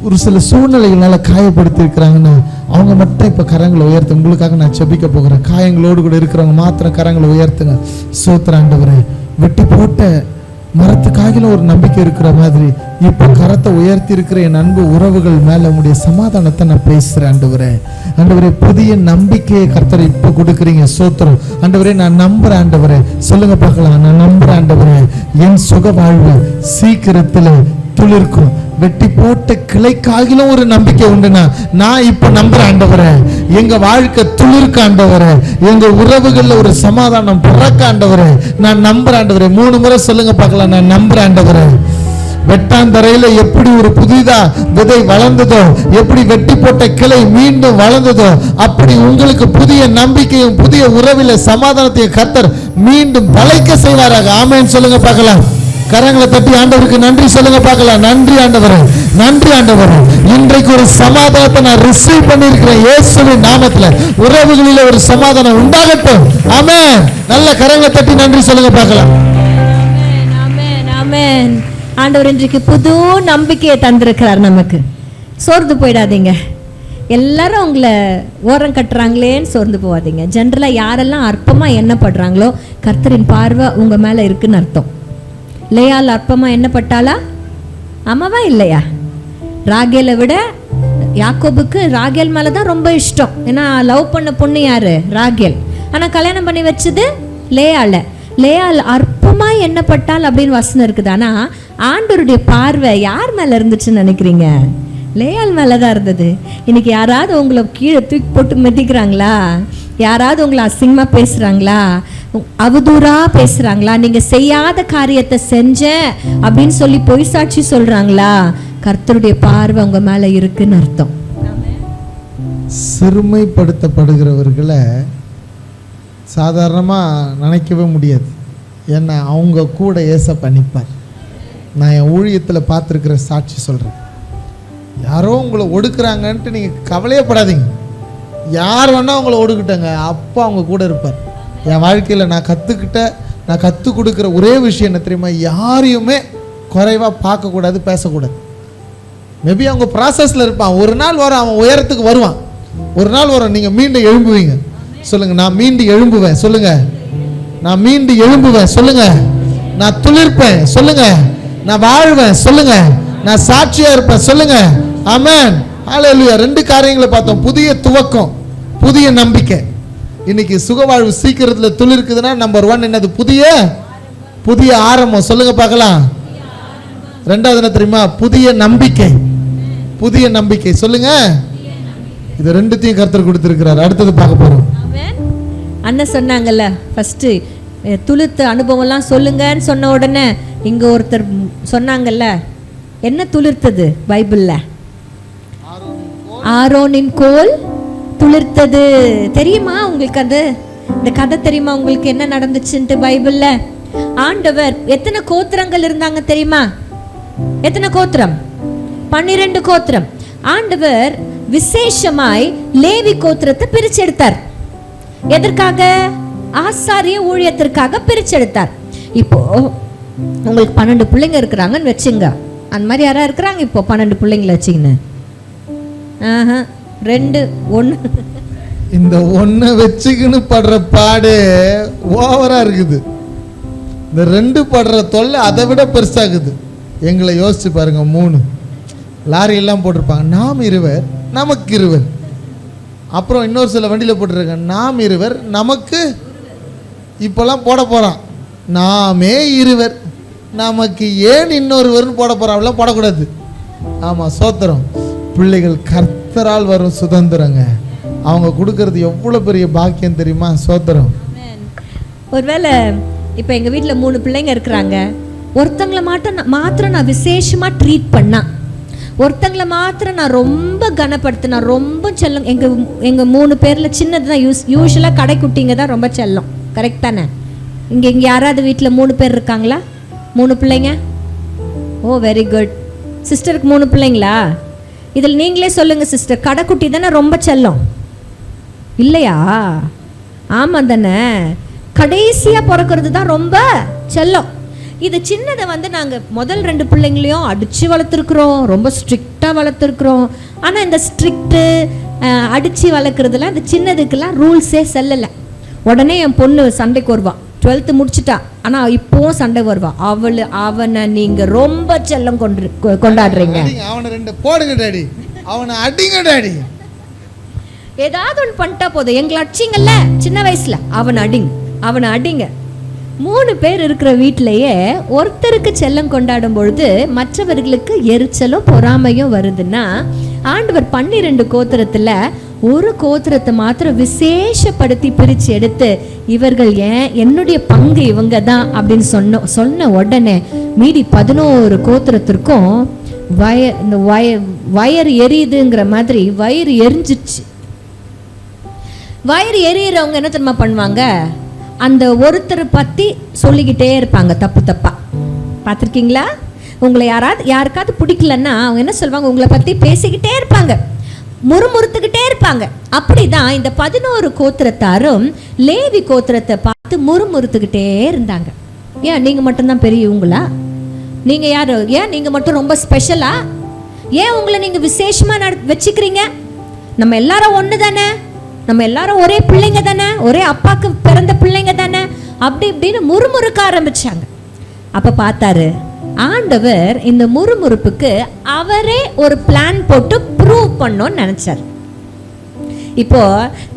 ஒரு சில சூழ்நிலைகளால காயப்படுத்தி இருக்கிறாங்கன்னா அவங்க மட்டும் இப்ப கரங்களை உயர்த்து. உங்களுக்காக நான் ஜெபிக்க போகிறேன். காயங்களோடு கூட இருக்கிறவங்க மாத்திரம் கரங்களை உயர்த்துங்க. ஸ்தோத்திரம் ஆண்டவரே. வெட்டி போட்ட மரத்துக்காகிலும் ஒரு நம்பிக்கை இருக்கிற மாதிரி இப்ப கரத்தை உயர்த்தி இருக்கிற என் அன்பு உறவுகள் மேல உங்களுடைய சமாதானத்தை நான் பேசுறேன். ஆண்டவரே, ஆண்டவரே, புதிய நம்பிக்கையை கர்த்தரை இப்ப கொடுக்குறீங்க. ஸ்தோத்திரம் ஆண்டவரே. நான் நம்புறேன் ஆண்டவரே. சொல்லுங்க பார்க்கலாம். நான் நம்புறேன் ஆண்டவரே, என் சுக வாழ்வு சீக்கிரத்துல துளிர்க்கும். வெட்டி போட்ட கிளைக்காகிலும் ஒரு நம்பிக்கை உண்டுனா நான் இப்ப நம்புறேன் ஆண்டவரே. எங்க வாழ்க்கை துளிர்க்க ஆண்டவரே. எங்க உறவுகள்ல ஒரு சமாதானம் பிறக்க ஆண்டவரே. நான் நம்புறேன் ஆண்டவரே. 3 முறை சொல்லுங்க பார்க்கலாம். நான் நம்புறேன் ஆண்டவரே. வெட்டாந்தரையில எப்படி ஒரு புதிதா விதை வளர்ந்ததோ, எப்படி வெட்டி போட்ட கிளை மீண்டும் வளர்ந்ததோ, அப்படி உங்களுக்கு புதிய நம்பிக்கையும் புதிய உறவில சமாதானத்தையும் கர்த்தர் மீண்டும் பழைக்க செய்வாராக. ஆமென் சொல்லுங்க பார்க்கலாம். கரங்களை தட்டி ஆண்டவருக்கு நன்றி சொல்லுங்க பார்க்கலாம். நன்றி ஆண்டவரே, நன்றி ஆண்டவரே. இன்றைக்கு ஒரு சமாதானத்தை நான் ரிசீவ் பண்ணியிருக்கிறேன் இயேசுவின் நாமத்துல. உறவுகளில ஒரு சமாதானம் உண்டாகட்டும். ஆமென். நல்ல கரங்களை தட்டி நன்றி சொல்லுங்க பார்க்கலாம். ஆமென், ஆமென். ஆண்டவர் இன்றைக்கு புது நம்பிக்கையை தந்திருக்கிறார் நமக்கு. சோர்ந்து போயிடாதீங்க. எல்லாரும் உங்களை ஓரம் கட்டுறாங்களேன்னு சோர்ந்து போகாதீங்க. ஜென்ரலாக யாரெல்லாம் அற்பமாக எண்ணப்படுறாங்களோ கர்த்தரின் பார்வை உங்கள் மேலே இருக்குன்னு அர்த்தம். லேயால் அற்பமாக எண்ணப்பட்டாளா? ஆமாவா இல்லையா? ராகேலை விட யாக்கோபுக்கு ராகேல் மேலே தான் ரொம்ப இஷ்டம். ஏன்னா லவ் பண்ண பொண்ணு யாரு? ராகேல். ஆனால் கல்யாணம் பண்ணி வச்சது லேயால. லேயால் அற்பமாக எண்ணப்பட்டால் அப்படின்னு வசனம் இருக்குது. ஆனால் ஆண்டவருடைய பார்வை யார் மேலே இருந்துச்சுன்னு நினைக்கிறீங்க? லேயால் மேலே தான் இருந்தது. இன்னைக்கு யாராவது உங்களை கீழே தூக்கி போட்டு மெதிக்கிறாங்களா? யாராவது உங்களை அசிங்கமாக பேசுகிறாங்களா? அவதூறாக பேசுகிறாங்களா? நீங்கள் செய்யாத காரியத்தை செஞ்ச அப்படின்னு சொல்லி பொய் சாட்சி சொல்கிறாங்களா? கர்த்தருடைய பார்வை உங்க மேலே இருக்குன்னு அர்த்தம். சிறுமைப்படுத்தப்படுகிறவர்களை சாதாரணமாக நினைக்கவே முடியாது. ஏன்னா அவங்க கூட ஏசப்பா நிற்பார். நான் என் ஊழியத்தில் பார்த்துருக்கிற சாட்சி சொல்கிறேன். யாரோ உங்களை ஒடுக்குறாங்கன்ட்டு நீங்கள் கவலையப்படாதீங்க. யார் வேணால் உங்களை ஒடுக்கிட்டங்க, அப்பா அவங்க கூட இருப்பார். என் வாழ்க்கையில் நான் கற்றுக் கொடுக்குற ஒரே விஷயம் என்ன தெரியுமா? யாரையுமே குறைவாக பார்க்கக்கூடாது, பேசக்கூடாது. மேபி அவங்க ப்ராசஸில் இருப்பான். ஒரு நாள் வரும், அவன் உயரத்துக்கு வருவான். ஒரு நாள் வரும், நீங்கள் மீண்டும் எழும்புவீங்க. சொல்லுங்க, நான் மீண்டும் எழும்புவேன். சொல்லுங்க, நான் மீண்டும் எழும்புவேன். சொல்லுங்க, நான் துளிர்ப்பேன். சொல்லுங்க, நான் வாழ்வேன். சொல்லுங்க, நான் சாட்சியா இருப்பேன். சொல்லுங்க, ஆமென், ஹல்லேலூயா. 2 காரியங்களை பார்த்தோம். புதிய துவக்கம், புதிய நம்பிக்கை. இன்னைக்கு சுகவாழ்வு சீக்கிரத்துல துளிர்க்குதுன்னா நம்பர் 1 என்னது? புதிய ஆரம்பம். சொல்லுங்க பார்க்கலாம். 2வது என்ன தெரியுமா? புதிய நம்பிக்கை. புதிய நம்பிக்கை. சொல்லுங்க, இது 2த்தையும் கர்த்தர் கொடுத்திருக்கிறார். அடுத்தது பார்க்க போறோம். அண்ணன் சொன்னாங்கல்ல ஃபர்ஸ்ட் துளுத்து அனுபவம்லாம் சொல்லுங்கன்னு சொன்ன உடனே இங்க ஒருத்தர் சொன்னாங்கல்ல, என்ன துளிர்த்தது பைபிள்ல? ஆரோனின் கோல் துளிர்த்தது. தெரியுமா உங்களுக்கு? அது இந்த கதை தெரியுமா உங்களுக்கு? என்ன நடந்துச்சுன்ட்டு பைபிள்ல? ஆண்டவர் எத்தனை கோத்திரங்கள் இருந்தாங்க தெரியுமா? எத்தனை கோத்திரம்? 12 கோத்திரம். ஆண்டவர் விசேஷமாய் லேவி கோத்திரத்தை பிரிச்செடுத்தார். எதற்காக? ஆசாரிய ஊழியத்திற்காக பிரிச்செடுத்தார். இப்போ உங்களுக்கு 12 பிள்ளைங்க இருக்கிறாங்கன்னு வச்சுங்க. அந்த மாதிரி யாரா இருக்கிறாங்க இப்போ 12 பிள்ளைங்களை வச்சுக்கின்னு? 2 1 இந்த 1 வச்சுக்கின்னு படுற பாடு ஓவரா இருக்குது. இந்த 2 படுற தொல்லை அதை விட பெருசாகுது. எங்களை யோசிச்சு பாருங்க. 3 லாரி எல்லாம் போட்டிருப்பாங்க. நாம் 2 நமக்கு 2. அப்புறம் இன்னொரு சில வண்டியில் போட்டிருக்காங்க, நாம் 2 நமக்கு. இப்போல்லாம் போட போகிறான், நாமே 2 நமக்கு ஏன் இன்னொருவர்னு போட போகிறான். அப்படிலாம் போடக்கூடாது. ஆமாம், சோத்திரம். பிள்ளைகள் கர்த்தரால் வரும் சுதந்திரங்க. அவங்க கொடுக்கறது எவ்வளோ பெரிய பாக்கியம் தெரியுமா? சோத்திரம். ஒருவேளை இப்போ எங்கள் வீட்டில் 3 பிள்ளைங்க இருக்கிறாங்க. ஒருத்தங்களை மாத்திரம் நான் விசேஷமாக ட்ரீட் பண்ணா, ஒருத்தங்களை மாத்திரம் நான் ரொம்ப கனப்படுத்தினா, ரொம்ப செல்லம். எங்கள் 3 பேரில் சின்னது தான். யூஸ்வலாக கடைக்குட்டிங்க தான் ரொம்ப செல்லம். கரெக்ட் தானே? இங்கே யாராவது வீட்டில் 3 பேர் இருக்காங்களா? 3 பிள்ளைங்க? ஓ, வெரி குட். சிஸ்டருக்கு 3 பிள்ளைங்களா? இதில் நீங்களே சொல்லுங்கள் சிஸ்டர், கடைக்குட்டி தானே ரொம்ப செல்லம்? இல்லையா? ஆமாம் தானே. கடைசியாக பிறக்கிறது தான் ரொம்ப செல்லம். இது சின்னதை வந்து நாங்கள் முதல் 2 பிள்ளைங்களையும் அடித்து வளர்த்துருக்குறோம், ரொம்ப ஸ்ட்ரிக்டாக வளர்த்துருக்குறோம். ஆனால் இந்த ஸ்ட்ரிக்ட்டு அடித்து வளர்க்குறதுல இந்த சின்னதுக்கெல்லாம் ரூல்ஸே செல்லலை. உடனே என் பொண்ணு சண்டைக்கு வருவாள், 12th முடிச்சிட்டா, ஆனால் இப்போவும் சண்டை வருவா. அவனை நீங்கள் ரொம்ப செல்லம் கொண்டாடுறீங்க. அவனை 2 போடுங்க டாடி, அவனை அடிங்க டாடி. ஏதாவது ஒன்று பண்ணிட்டா போதும், எங்களை அடிச்சிங்கல்ல சின்ன வயசில், அவனை அடிங்க. 3 பேர் இருக்கிற வீட்டிலையே ஒருத்தருக்கு செல்லம் கொண்டாடும் பொழுது மற்றவர்களுக்கு எரிச்சலும் பொறாமையும் வருதுன்னா, ஆண்டவர் 12 கோத்திரத்தில் ஒரு கோத்திரத்தை மாத்திரம் விசேஷப்படுத்தி பிரித்து எடுத்து, இவர்கள் என்னுடைய பங்கு இவங்க தான் அப்படின்னு சொன்ன உடனே மீதி 11 கோத்திரத்திற்கும் வயர் எரியுதுங்கிற மாதிரி வயிறு எரிஞ்சிச்சு. வயிறு எரியறவங்க என்ன தெரியுமா பண்ணுவாங்க? அந்த ஒருத்தரை பற்றி சொல்லிக்கிட்டே இருப்பாங்க தப்பு தப்பா. பார்த்துருக்கீங்களா? உங்களை யாருக்காவது பிடிக்கலன்னா அவங்க என்ன சொல்லுவாங்க? உங்களை பற்றி பேசிக்கிட்டே இருப்பாங்க, முறுமுறுத்துக்கிட்டே இருப்பாங்க. அப்படிதான் இந்த 11 கோத்திரத்தாரும் லேவி கோத்திரத்தை பார்த்து முறுமுறுத்துக்கிட்டே இருந்தாங்க. ஏன் நீங்கள் மட்டும்தான் பெரியவங்களா? நீங்கள் யார்? ஏன் நீங்கள் மட்டும் ரொம்ப ஸ்பெஷலா? ஏன் உங்களை நீங்கள் விசேஷமாக வச்சுக்கிறீங்க? நம்ம எல்லாரும் ஒன்று தானே, நம்ம எல்லாரும் ஒரே பிள்ளைங்க தானே, ஒரே அப்பாவுக்கு பிறந்த பிள்ளைங்க தானே, அப்படி இப்படின்னு முறுமுறுக்க ஆரம்பிச்சாங்க. அப்போ பார்த்தாரு ஆண்டவர் இந்த முறுமுறுப்புக்கு அவரே ஒரு பிளான் போட்டு ப்ரூவ் பண்ணோன்னு நினைச்சார். இப்போ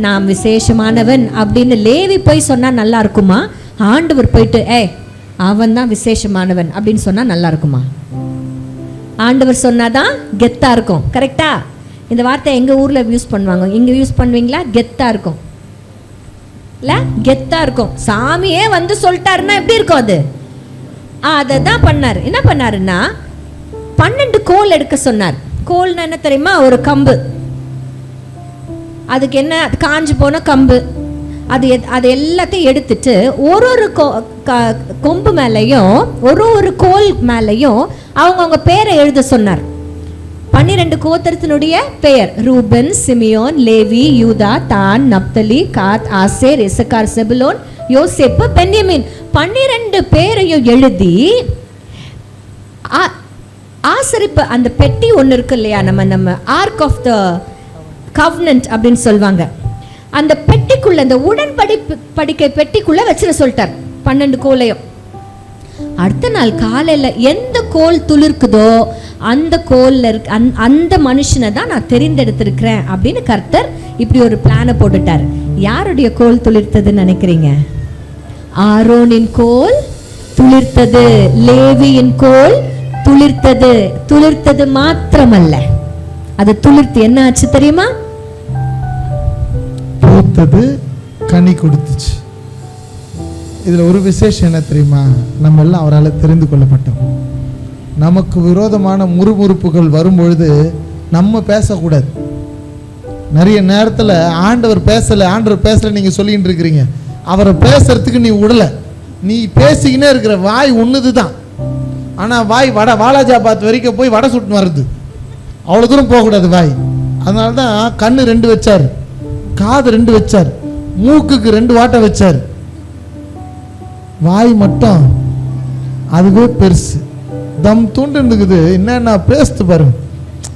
நான் விசேஷமானவன் அப்படின்னு லேவி போய் சொன்னா நல்லா இருக்குமா? ஆண்டவர் போயிட்டு அவன் தான் விசேஷமானவன் அப்படின்னு சொன்னா நல்லா இருக்குமா? ஆண்டவர் சொன்னாதான் கெத்தா இருக்கும். கரெக்டா? இந்த வார்த்தை எங்க ஊர்ல யூஸ் பண்ணுவாங்க, இங்க யூஸ் பண்ணுவீங்களா? கெத்தா இருக்கும் இல்ல? கெத்தா இருக்கும். சாமியே வந்து சொல்லிட்டாருன்னா எப்படி இருக்கும் அது? அதை தான் பண்ணார். என்ன பண்ணாருன்னா 12 கோல் எடுக்க சொன்னார். கோல்னா என்ன தெரியுமா? ஒரு கம்பு. அதுக்கு என்ன, காஞ்சு போன கம்பு. அது எல்லாத்தையும் எடுத்துட்டு ஒரு கொம்பு மேலையும் ஒரு கோல் மேலையும் அவங்க பேரை எழுத சொன்னார். 12 கோத்திரத்தினுடைய பெயர்: ரூபன், சிமியோன், லேவி, யூதா, தான், நப்தலி, காத், ஆசேர், இசக்கார், செபுலோன், யோசேப்பு, பென்யமீன். 12 பேரையும் எழுதி ஆசரிப்பு அந்த பெட்டி ஒன்று இருக்கு இல்லையா, நம்ம ஆர்க் ஆஃப் த கவர்னன்ட் அப்படின்னு சொல்லுவாங்க, அந்த பெட்டிக்குள்ள, அந்த உடன்படிக்கை பெட்டிக்குள்ள வச்சிட சொல்லிட்டார் 12 கோலையும். அடுத்த நாள் காலையில எந்த கோல் துளிர்க்குதோ அந்த கோல்ல அந்த மனுஷனை தான் நான் தெரிந்தெடுத்திருக்கிறேன் அப்படின்னு கர்த்தர் இப்படி ஒரு பிளானை போட்டுட்டார். யாருடைய கோல் துளிர்த்ததுன்னு நினைக்கிறீங்க? ஆரோனின் கோல் துளிர்த்தது, லேவியின் கோல் துளிர்த்தது மாத்திரமல்ல, அது துளிர்த்து என்ன ஆச்சு தெரியுமா? பூத்தது, கனி கொடுத்துச்சு. இதுல ஒரு விசேஷம் என்ன தெரியுமா? நம்ம எல்லாம் அவரால் தெரிந்து கொள்ளப்பட்டோம். நமக்கு விரோதமான முறுமுறுப்புகள் வரும்பொழுது நம்ம பேசக்கூடாது. நிறைய நேரத்தில் ஆண்டவர் பேசல நீங்க சொல்லிட்டு இருக்கிறீங்க, அவரை பேசுறதுக்கு நீ விடல, நீ பேசிக்கினே இருக்கிற. வாய் ஒண்ணுது தான், ஆனா வாய் வாலாஜாபாத் வரைக்கும் போய் வடை சுட்டு வருது. அவ்வளவு தூரம் போகக்கூடாது வாய். அதனால தான் கண்ணு 2 வச்சார், காது 2 வச்சார், மூக்குக்கு 2 வாட்டை வச்சார். வாய் மட்டும் அதுவே பெருசு, தம் தூண்டு இருக்குது. என்னன்னா பேசுது பாருங்க.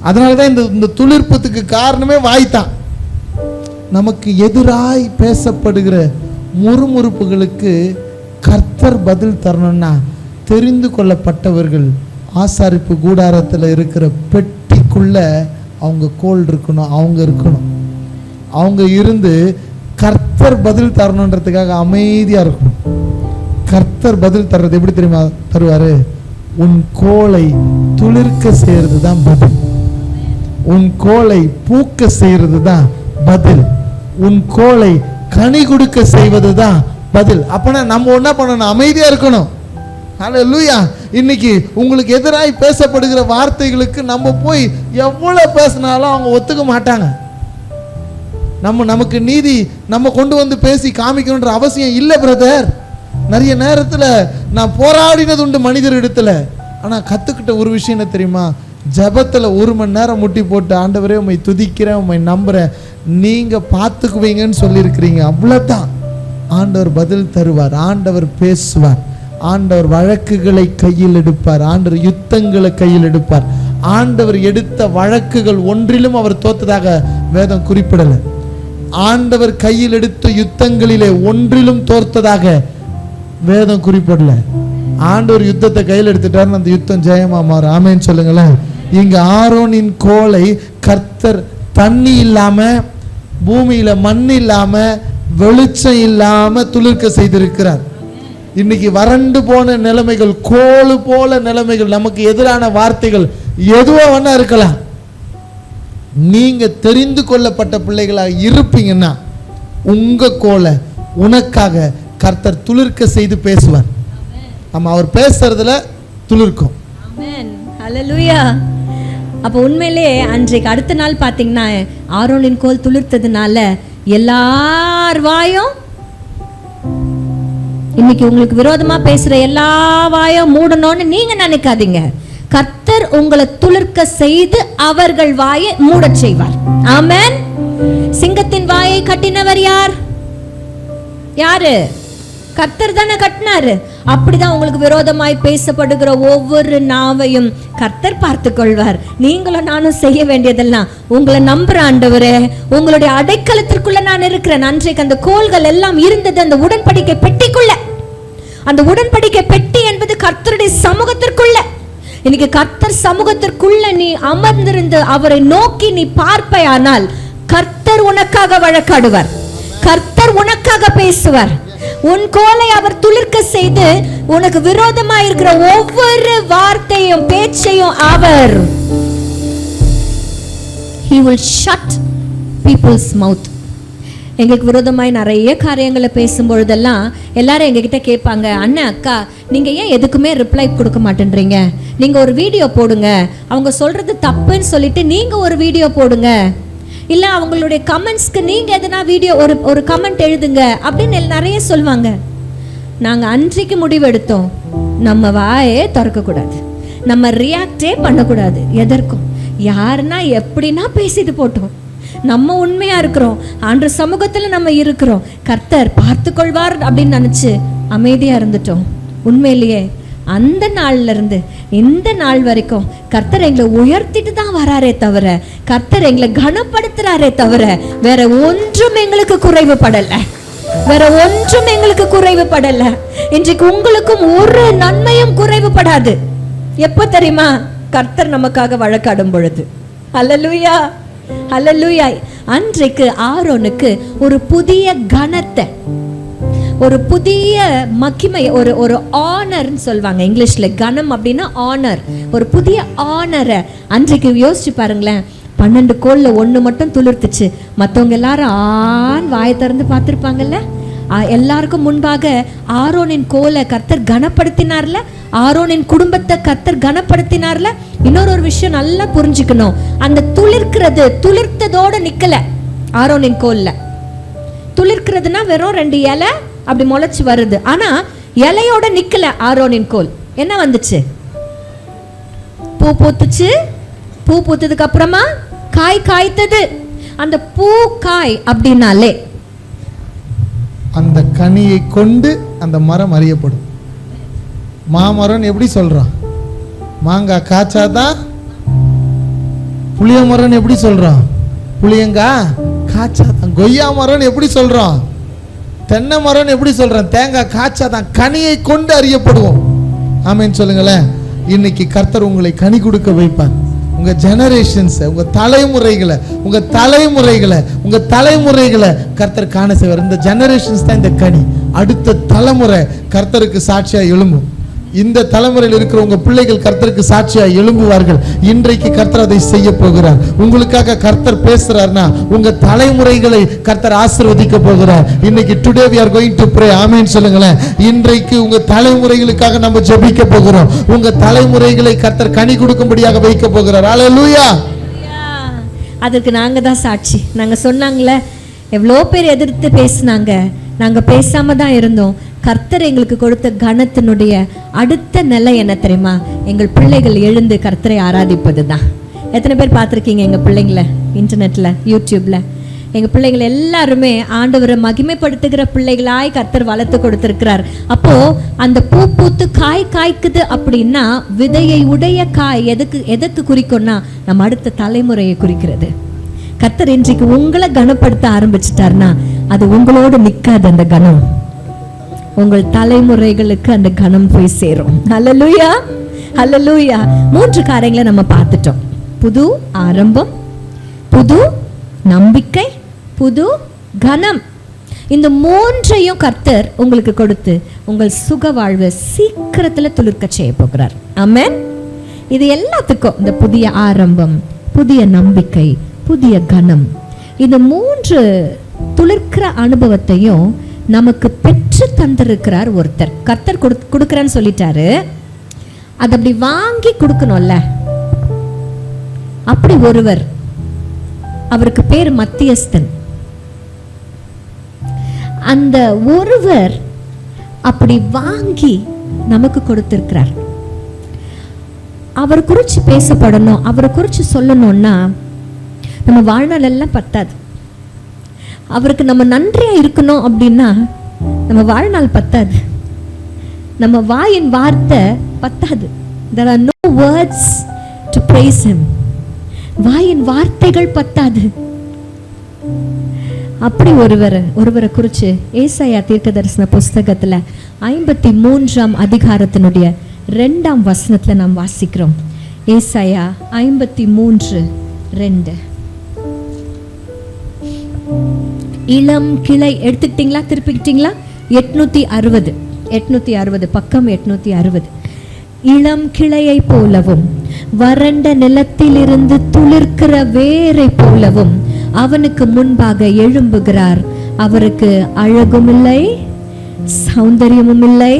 அதனாலதான் இந்த துளிர்ப்பத்துக்கு காரணமே வாய் தான். நமக்கு எதிராய் பேசப்படுகிற முறுமுறுப்புகளுக்கு கர்த்தர் பதில் தரணும்னா, தெரிந்து கொள்ளப்பட்டவர்கள் ஆசாரிப்பு கூடாரத்தில் இருக்கிற பெட்டிக்குள்ள அவங்க கோல் இருக்கணும், அவங்க இருக்கணும். அவங்க இருந்து கர்த்தர் பதில் தரணுன்றதுக்காக அமைதியா இருக்கணும். கர்த்தர் பதில் தர்றது எப்படி தெரியுமா தருவாரு? உன் கோலை துளிர்க்க செய்யறது தான் பதில். உன் கோலை பூக்க செய்யறது தான் பதில். உன் கோலை கனி கொடுக்க செய்வது தான் பதில். அப்பனா நம்ம என்ன பண்ணணும்? அமைதியா இருக்கணும். ஹல்லேலூயா. இன்னைக்கு உங்களுக்கு எதிராய் பேசப்படுகிற வார்த்தைகளுக்கு நம்ம போய் எவ்வளவு பேசினாலும் அவங்க ஒத்துக்க மாட்டாங்க. நமக்கு நீதி நம்ம கொண்டு வந்து பேசி காமிக்கணுன்ற அவசியம் இல்லை பிரதர். நிறைய நேரத்தில் நான் போராடினது உண்டு மனிதர் இடத்துல. ஆனால் கற்றுக்கிட்ட ஒரு விஷயம் என்ன தெரியுமா? ஜெபத்துல 1 மணி நேரம் முட்டி போட்டு ஆண்டவரே உம்மை துதிக்கிறேன், உம்மை நம்புறேன், நீங்க பார்த்துக்குவீங்கன்னு சொல்லியிருக்கிறீங்க. அவ்வளவுதான். ஆண்டவர் பதில் தருவார், ஆண்டவர் பேசுவார், ஆண்டவர் வழக்குகளை கையில் எடுப்பார், ஆண்டவர் யுத்தங்களை கையில் எடுப்பார். ஆண்டவர் எடுத்த வழக்குகள் ஒன்றிலும் அவர் தோத்ததாக வேதம் குறிப்பிடலை. ஆண்டவர் கையில் எடுத்த யுத்தங்களிலே ஒன்றிலும் தோற்றதாக வேதம் குறிப்பிடல. ஆண்டவர் யுத்தத்தை கையில் எடுத்துட்டாருன்னு அந்த யுத்தம் ஜெயமா மாறும். ஆமேன்னு சொல்லுங்களேன். இங்க ஆரோனின் கோலை கர்த்தர் தண்ணி இல்லாம, பூமியில மண் இல்லாம, வெளிச்சம் இல்லாம துளிர்க்க செய்திருக்கிறார். இன்னைக்கு வறண்டு போன நிலைமைகள், கோலு போல நிலைமைகள், நமக்கு எதிரான வார்த்தைகள் எதுவோ வேணா இருக்கலாம். நீங்க தெரிந்து கொள்ளப்பட்ட பிள்ளைகளாக இருப்பீங்கன்னா உங்க கோலை உனக்காக கர்த்தர் துளிர்க்க செய்து பேசுவார். ஆமா, அவர் பேசுறதுல துளிர்க்கும். ஆமென். ஹல்லேலூயா. அப்போ உண்மையிலே அன்றைக்கு அடுத்த நாள் பார்த்தீங்கன்னா ஆரோனின் கோல் துளிர்த்ததுனால எல்லார் வாயும், இன்னைக்கு உங்களுக்கு விரோதமா பேசுற எல்லா வாயும் மூடணும்னு நீங்க நினைக்காதீங்க. கர்த்தர் உங்களை துளிர்க்க செய்து அவர்கள் வாயை மூடச் செய்வார். ஆமென். சிங்கத்தின் வாயை கட்டினவர் யார்? யாரு? கர்த்தர் தானே கட்டினாரு. அப்படிதான் உங்களுக்கு விரோதமாய் பேசப்படுகிற ஒவ்வொரு நாவையும் கர்த்தர் பார்த்து கொள்வார். நீங்களும் நானும் செய்ய வேண்டியதெல்லாம், உங்களை நம்புற ஆண்டவரே, உங்களுடைய அடைக்கலத்திற்குள்ள நான் இருக்கிறேன். அன்றைக்கு அந்த கோல்கள் எல்லாம் இருந்தது அந்த உடன்படிக்கை பெட்டிக்குள்ள. அந்த உடன்படிக்கை பெட்டி என்பது கர்த்தருடைய சமூகத்திற்குள்ள. இன்னைக்கு கர்த்தர் சமூகத்திற்குள்ள நீ அமர்ந்திருந்து அவரை நோக்கி நீ பார்ப்பையானால் கர்த்தர் உனக்காக வழக்காடுவார், கர்த்தர் உனக்காக பேசுவார். உன் கோலை அவர் துளிர்க்க செய்து உனக்கு விரோதமா இருக்கிற ஒவ்வொரு வார்த்தையும் பேச்சையும் அவர் he will shut people's mouth. எங்களுக்கு விரோதமாய் நிறைய காரியங்களை பேசும்பொழுதெல்லாம் எல்லாரும் எங்ககிட்ட கேட்பாங்க, அண்ணன் அக்கா நீங்க ஏன் எதுக்குமே ரிப்ளை கொடுக்க மாட்டேன்றீங்க, நீங்க ஒரு வீடியோ போடுங்க, அவங்க சொல்றது தப்புன்னு சொல்லிட்டு நீங்க ஒரு வீடியோ போடுங்க, இல்ல அவங்களுடைய கமெண்ட்ஸ்க்கு நீங்க எதனா வீடியோ ஒரு கமெண்ட் எழுதுங்க அப்படின்னு நிறைய சொல்லுவாங்க. நாங்க அன்றைக்கு முடிவெடுத்தோம், நம்ம வாயே திறக்க கூடாது, நம்ம ரியாக்டே பண்ணக்கூடாது எதற்கும். யாருன்னா எப்படின்னா பேசிட்டு போட்டோம், நம்ம உண்மையா இருக்கிறோம், ஆண்டவர் சமூகத்துல நம்ம இருக்கிறோம், கர்த்தர் பார்த்து கொள்வார் அப்படின்னு நினைச்சு அமைதியா இருந்துட்டோம். உண்மையிலேயே அந்த நாள்ல இருந்து இந்த நாள் வரைக்கும் கர்த்தர் எங்களை உயர்த்திட்டு தான் வராரே தவிர, கர்த்தர் எங்களை கனப்படுத்துறாரே தவிர வேற ஒன்றும் எங்களுக்கு குறைவுபடல, வேற ஒன்றும் எங்களுக்கு குறைவுபடல. இன்றைக்கு உங்களுக்கும் ஒரு நன்மையும் குறைவுபடாது. எப்ப தெரியுமா? கர்த்தர் நமக்காக வழக்காடும் பொழுது. அல்லேலூயா, அல்லேலூயா. அன்றைக்கு ஆரோனுக்கு ஒரு புதிய கனத்தை, ஒரு புதிய மகிமை, ஒரு ஆனர்னு சொல்வாங்க இங்கிலீஷ்ல. கனம் அப்படின்னா ஆனர். ஒரு புதிய ஆனரை அன்றைக்கு யோசிச்சு பாருங்களேன். 12 கோல்ல 1 மட்டும் துளிர்த்துச்சு. மற்றவங்க எல்லாரும் ஆண் வாயை திறந்து பார்த்துருப்பாங்கல்ல. எல்லாருக்கும் முன்பாக ஆரோனின் கோலை கர்த்தர் கனப்படுத்தினார்ல, ஆரோனின் குடும்பத்தை கர்த்தர் கனப்படுத்தினார்ல. இன்னொரு விஷயம் நல்லா புரிஞ்சுக்கணும், அந்த துளிர்த்ததோட நிக்கல. ஆரோனின் கோல்ல துளிர்க்கிறதுனா வெறும் 2 இலை அப்படி முளைச்சு வருது, ஆனா இலையோட நிக்கல. ஆரோனின் கோல் என்ன வந்துச்சு? பூ பூத்துச்சு. பூ பூத்ததுக்கு அப்புறமா காய் காய்த்தது. அந்த பூ காய் அப்படின்னாலே அந்த கனியை கொண்டு அந்த மரம் அறியப்படும். மாமரம் எப்படி சொல்றோம்? மாங்காய் காய்ச்சாதான். புளிய மரம் எப்படி சொல்றோம்? புளியங்காய் காய்ச்சாதான். கொய்யா மரம் எப்படி சொல்றோம்? தென்னை மரம் எப்படி சொல்றோம்? தேங்காய் காய்ச்சாதான். கனியை கொண்டு அறியப்படுவோம். ஆமென் சொல்லுங்களேன். இன்னைக்கு கர்த்தர் உங்களை கனி கொடுக்க வைப்பார். உங்க ஜெனரேஷன்ஸ், உங்க தலைமுறைகளை கர்த்தர் காண செய்வார். இந்த ஜெனரேஷன்ஸ் தான் இந்த கனி. அடுத்த தலைமுறை கர்த்தருக்கு சாட்சியா எழும்பும். இந்த தலைமுறையில் இருக்கிற உங்க பிள்ளைகள் கர்த்தருக்கு சாட்சியா எழும்புவார்கள். இன்றைக்கு கர்த்தர் அதை செய்ய போகிறார். உங்களுக்காக கர்த்தர் பேசுறார்னா உங்க தலைமுறைகளை கர்த்தர் ஆசீர்வதிக்க போகிறார். இன்னைக்கு today we are going to pray. ஆமென் சொல்லுங்களேன். இன்றைக்கு உங்க தலைமுறைகளுக்காக நம்ம ஜெபிக்க போகிறோம். உங்க தலைமுறைகளை கர்த்தர் கனி கொடுக்கும்படியாக வைக்க போகிறார். ஹல்லேலூயா. அதுக்கு நாங்க தான் சாட்சி. நாங்க சொன்னாங்களே, எவ்வளோ பேர் எதிர்த்து பேசினாங்க, நாங்க பேசாம தான் இருந்தோம். கர்த்தர் எங்களுக்கு கொடுத்த கனத்தினுடைய அடுத்த நிலை என்ன தெரியுமா? எங்கள் பிள்ளைகள் எழுந்து கர்த்தரை ஆராதிப்பது தான். எத்தனை பேர் பார்த்துருக்கீங்க எங்கள் பிள்ளைங்கள இன்டர்நெட்டில், யூடியூப்பில்? எங்கள் பிள்ளைகள் எல்லாருமே ஆண்டவரை மகிமைப்படுத்துகிற பிள்ளைகளாய் கர்த்தர் வளர்த்து கொடுத்துருக்கிறார். அப்போது அந்த பூ பூத்து காய் காய்க்குது அப்படின்னா விதையை உடைய காய் எதுக்கு குறிக்கும்னா நம்ம அடுத்த தலைமுறையை குறிக்கிறது. கர்த்தர் இன்றைக்கு உங்களை கனப்படுத்த ஆரம்பிச்சிட்டார்னா அது உங்களோடு நிற்காது. அந்த கனம் உங்கள் தலைமுறைகளுக்கு அந்த கனம் போய் சேரும். ஹல்லேலூயா, ஹல்லேலூயா. 3 காரியங்களை நம்ம பார்த்துட்டோம். புது ஆரம்பம், புது நம்பிக்கை, புது கனம். இந்த 3ஐயும் கர்த்தர் உங்களுக்கு கொடுத்து உங்கள் சுக வாழ்வை சீக்கிரத்துல துளிர்க்க செய்ய போகிறார். ஆமென். இது எல்லாத்துக்கும் இந்த புதிய ஆரம்பம், புதிய நம்பிக்கை, புதிய கனம், இந்த 3 துளிர்க்கிற அனுபவத்தையும் நமக்கு பெற்று தந்திருக்கிறார் ஒருத்தர். கர்த்தர் கொடுக்குறேன்னு சொல்லிட்டாரு, அது அப்படி வாங்கி கொடுக்கணும்ல. அப்படி ஒருவர், அவருக்கு பேர் மத்தியஸ்தன். அந்த ஒருவர் அப்படி வாங்கி நமக்கு கொடுத்திருக்கிறார். அவர் குறிச்சு பேசப்படணும், அவரை குறிச்சு சொல்லணும்னா நம்ம வாழ்நாள் எல்லாம் பத்தாது. அவருக்கு நம்ம நன்றியா இருக்கணும் அப்படின்னா நம்ம வாழ்நாள் பத்தாது, நம்ம வாயின் வார்த்தை பத்தாது. There are no words to praise him. வாயின் வார்த்தைகள் பத்தாது. அப்படி ஒருவரை குறிச்சு ஏசாயா தீர்க்கதரிசன புஸ்தகத்துல 53ஆம் அதிகாரத்தினுடைய 2ஆம் வசனத்துல நாம் வாசிக்கிறோம். ஏசாயா 53:2. இளம் கிளை எடுத்துக்கிட்டீங்களா? திருப்பிக்கிட்டீங்களா? 860 பக்கம் 860. இளம் கிளையை போலவும் வறண்ட நிலத்திலிருந்து துளிர்க்கிற வேரை போலவும் அவனுக்கு முன்பாக எழும்புகிறார். அவருக்கு அழகும் இல்லை, சௌந்தரியமும் இல்லை.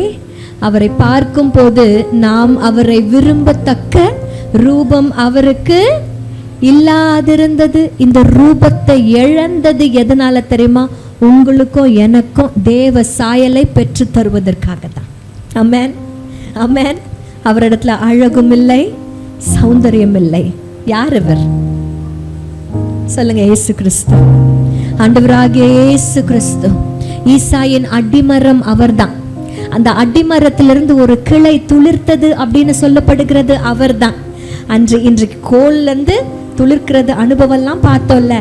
அவரை பார்க்கும் போது நாம் அவரை விரும்பத்தக்க ரூபம் அவருக்கு இல்லாதிருந்தது. இந்த ரூபத்தை இழந்தது எதனால தெரியுமா? உங்களுக்கும் எனக்கும் தேவ சாயலை பெற்று தருவதற்காக தான். ஆமென், ஆமென். அவரிடத்துல அழகும் இல்லை, சௌந்தரியம் இல்லை. யார் இவர்? சொல்லுங்க, இயேசு கிறிஸ்து. ஆண்டவராகிய இயேசு கிறிஸ்து. ஈசாயின் அடிமரம் அவர்தான். அந்த அடிமரத்திலிருந்து ஒரு கிளை துளிர்த்தது அப்படின்னு சொல்லப்படுகிறது அவர்தான். இன்றைக்கு கோல்ல இருந்து துளிர்க்கிறது அனுபவம்லாம் பார்த்தோம்ல.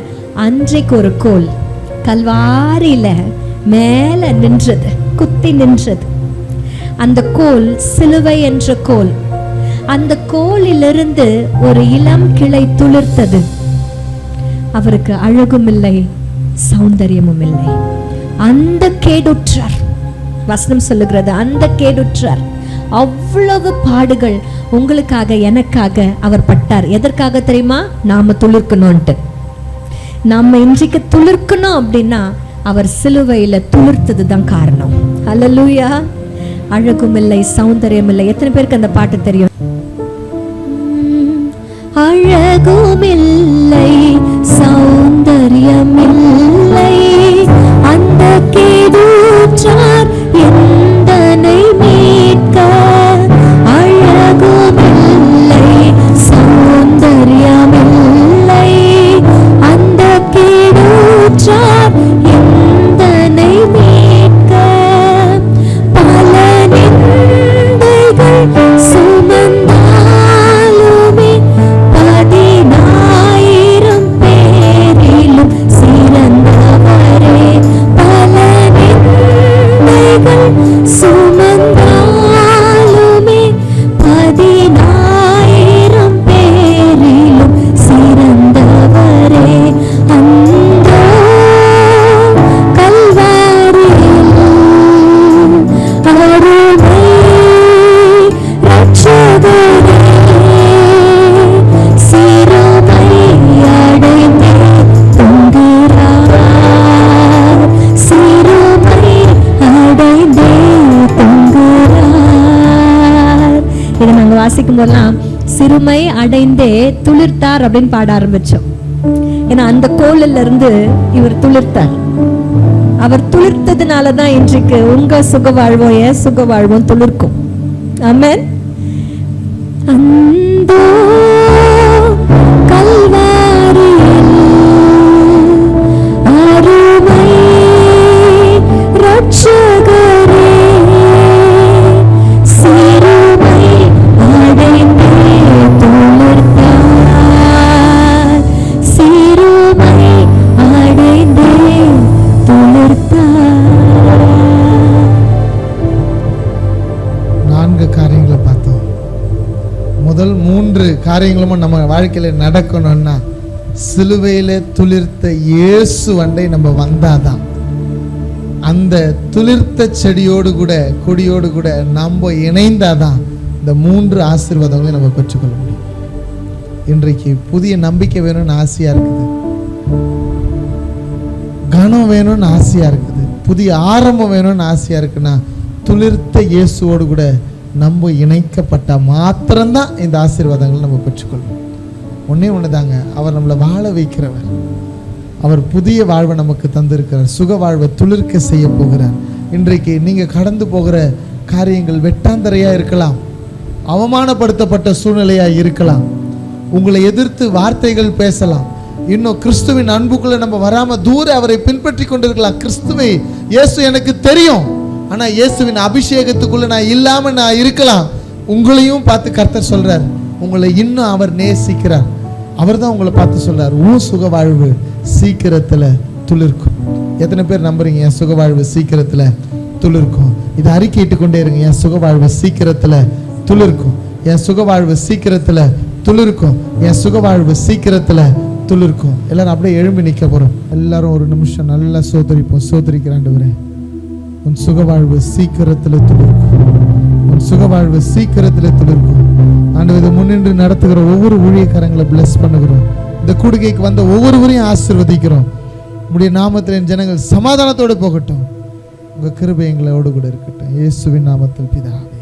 அன்றைக்கு ஒரு கோல் கல்வாரியில மேல நின்றது, குத்தி நின்றது. அந்த கோல் சிலுவை என்ற கோல். அந்த கோலிலிருந்து ஒரு இளம் கிளை துளிர்த்தது. அவருக்கு அழகும் இல்லை, சௌந்தரியமும் இல்லை. அந்த கேடுற்றார். வசனம் சொல்லுகிறது, அந்த கேடுற்றார். அவ்வளவு பாடுகள் உங்களுக்காக எனக்காக அவர் பட்டார். எதற்காக தெரியுமா? நாம துளிர்க்கணும்ட்டு. நாம இன்றைக்கு துளிர்க்கணும் அப்படின்னா அவர் சிலுவையில துளிர்த்தது தான் காரணம். ஹல்லேலூயா. அழகும் இல்லை, சௌந்தரியம் இல்லை. எத்தனை பேருக்கு அந்த பாட்டு தெரியும்? அழகும் இல்லை, சௌந்தரியம் இல்லை, அந்த கேடுற்றார் எந்தனை மீட்க. அழகும் இல்லை, சௌந்தரியம் இல்லை, அந்த கேடுற்றார் எந்தனை மீட்க. பல நிந்தைகள் சுமந்தாலுமே 10,000 பேரிலும் சிறந்தவரே. பல நிந்தைகள் சுமந்தாலுமே 10,000 பேரிலும் சிறந்தவரே. அந்த கல்வாரியில் அருமை ரட்சகரே, சிறுமை அடைந்தே தொங்குகிறார், சிறுமை அடைந்தே தொங்குகிறார். இதை நாங்க வாசிக்கும் போதெல்லாம் சிறுமை அடைந்தே துளிர்த்தார் அப்படின்னு பாட ஆரம்பிச்சோம். ஏன்னா அந்த கோலில் இருந்து இவர் துளிர்த்தார். அவர் துளிர்த்ததுனால தான் இன்றைக்கு உங்க சுக வாழ்வும் என் சுக வாழ்வும் துளிர்க்கும். ஆமென். அந்தோ கல்வாரியில் அருமை ரட்சகரே சிறுமை அடைந்தே துளிர்த்தார், சிறுமை அடைந்தே துளிர்த்தார். 4 காரியங்களை பார்த்தோம். முதல் 3 காரியங்களும் நம்ம வாழ்க்கையில நடக்கணும்னா சிலுவையில துளிர்த்த இயேசு அண்டை நம்ம வந்தாதான், அந்த துளிர்த்த செடியோடு கூட கொடியோடு கூட நம்ம இணைந்தாதான் இந்த 3 ஆசீர்வாதங்களையும் நம்ம பெற்றுக்கொள்ள முடியும். இன்றைக்கு புதிய நம்பிக்கை வேணும்னு ஆசையா இருக்குது, கனம் வேணும்னு ஆசையா இருக்குது, புதிய ஆரம்பம் வேணும்னு ஆசையா இருக்குன்னா துளிர்த்த இயேசுவோடு கூட நம்ம இணைக்கப்பட்ட மாத்திரம்தான் இந்த ஆசீர்வாதங்களை நம்ம பெற்றுக்கொள்வோம். ஒண்ணே ஒண்ணுதாங்க, அவர் நம்மளை வாழ வைக்கிறவர். அவர் புதிய வாழ்வை நமக்கு தந்திருக்கிறார், சுக வாழ்வை துளிர்க்க செய்ய போகிறார். இன்றைக்கு நீங்க கடந்து போகிற காரியங்கள் வெட்டாந்தரையா இருக்கலாம், அவமானப்படுத்தப்பட்ட சூழ்நிலையா இருக்கலாம், உங்களை எதிர்த்து வார்த்தைகள் பேசலாம், இன்னும் கிறிஸ்துவின் அன்புக்குள்ள நம்ம வராம தூர அவரை பின்பற்றி கொண்டிருக்கலாம். கிறிஸ்துவை இயேசு எனக்கு தெரியும், ஆனா இயேசுவின் அபிஷேகத்துக்குள்ள நான் இல்லாம நான் இருக்கலாம். உங்களையும் பார்த்து கர்த்தர் சொல்றார், உங்களை இன்னும் அவர் நேசிக்கிறார். அவர் தான் உங்களை பார்த்து சொல்றார், உன் சுக வாழ்வு சீக்கிரத்துல துளிர்க்கும். எத்தனை பேர் நம்புறீங்க என் சுக வாழ்வு சீக்கிரத்துல துளிர்க்கும்? இதை அறிக்கையிட்டு கொண்டே இருங்க, என் சுக வாழ்வு சீக்கிரத்துல துளிர்க்கும், என் சுக வாழ்வு சீக்கிரத்துல துளிர்க்கும், என் சுக வாழ்வு சீக்கிரத்துல துளிர்க்கும். எல்லாரும் அப்படியே எழும்பி நிற்க போறோம். எல்லாரும் ஒரு நிமிஷம் நல்லா சோதரிப்போம். சோதரிக்கிறாண்டவரே, உன் சுக வாழ்வு சீக்கிரத்துல துளிர்க்கும், உன் சுக வாழ்வு சீக்கிரத்துல துளிர்க்கும். ஆண்டவரே, இதை முன்னின்று நடத்துகிற ஒவ்வொரு ஊழியக்காரங்களை பிளஸ் பண்ணுகிறோம். இந்த கூடுகைக்கு வந்த ஒவ்வொருவரையும் ஆசீர்வதிக்கிறோம். உம்முடைய நாமத்தில் என் ஜனங்கள் சமாதானத்தோடு போகட்டும். உங்க கிருபை எங்களோடு கூட இருக்கட்டும். இயேசுவின் நாமத்தில் பிதாவே.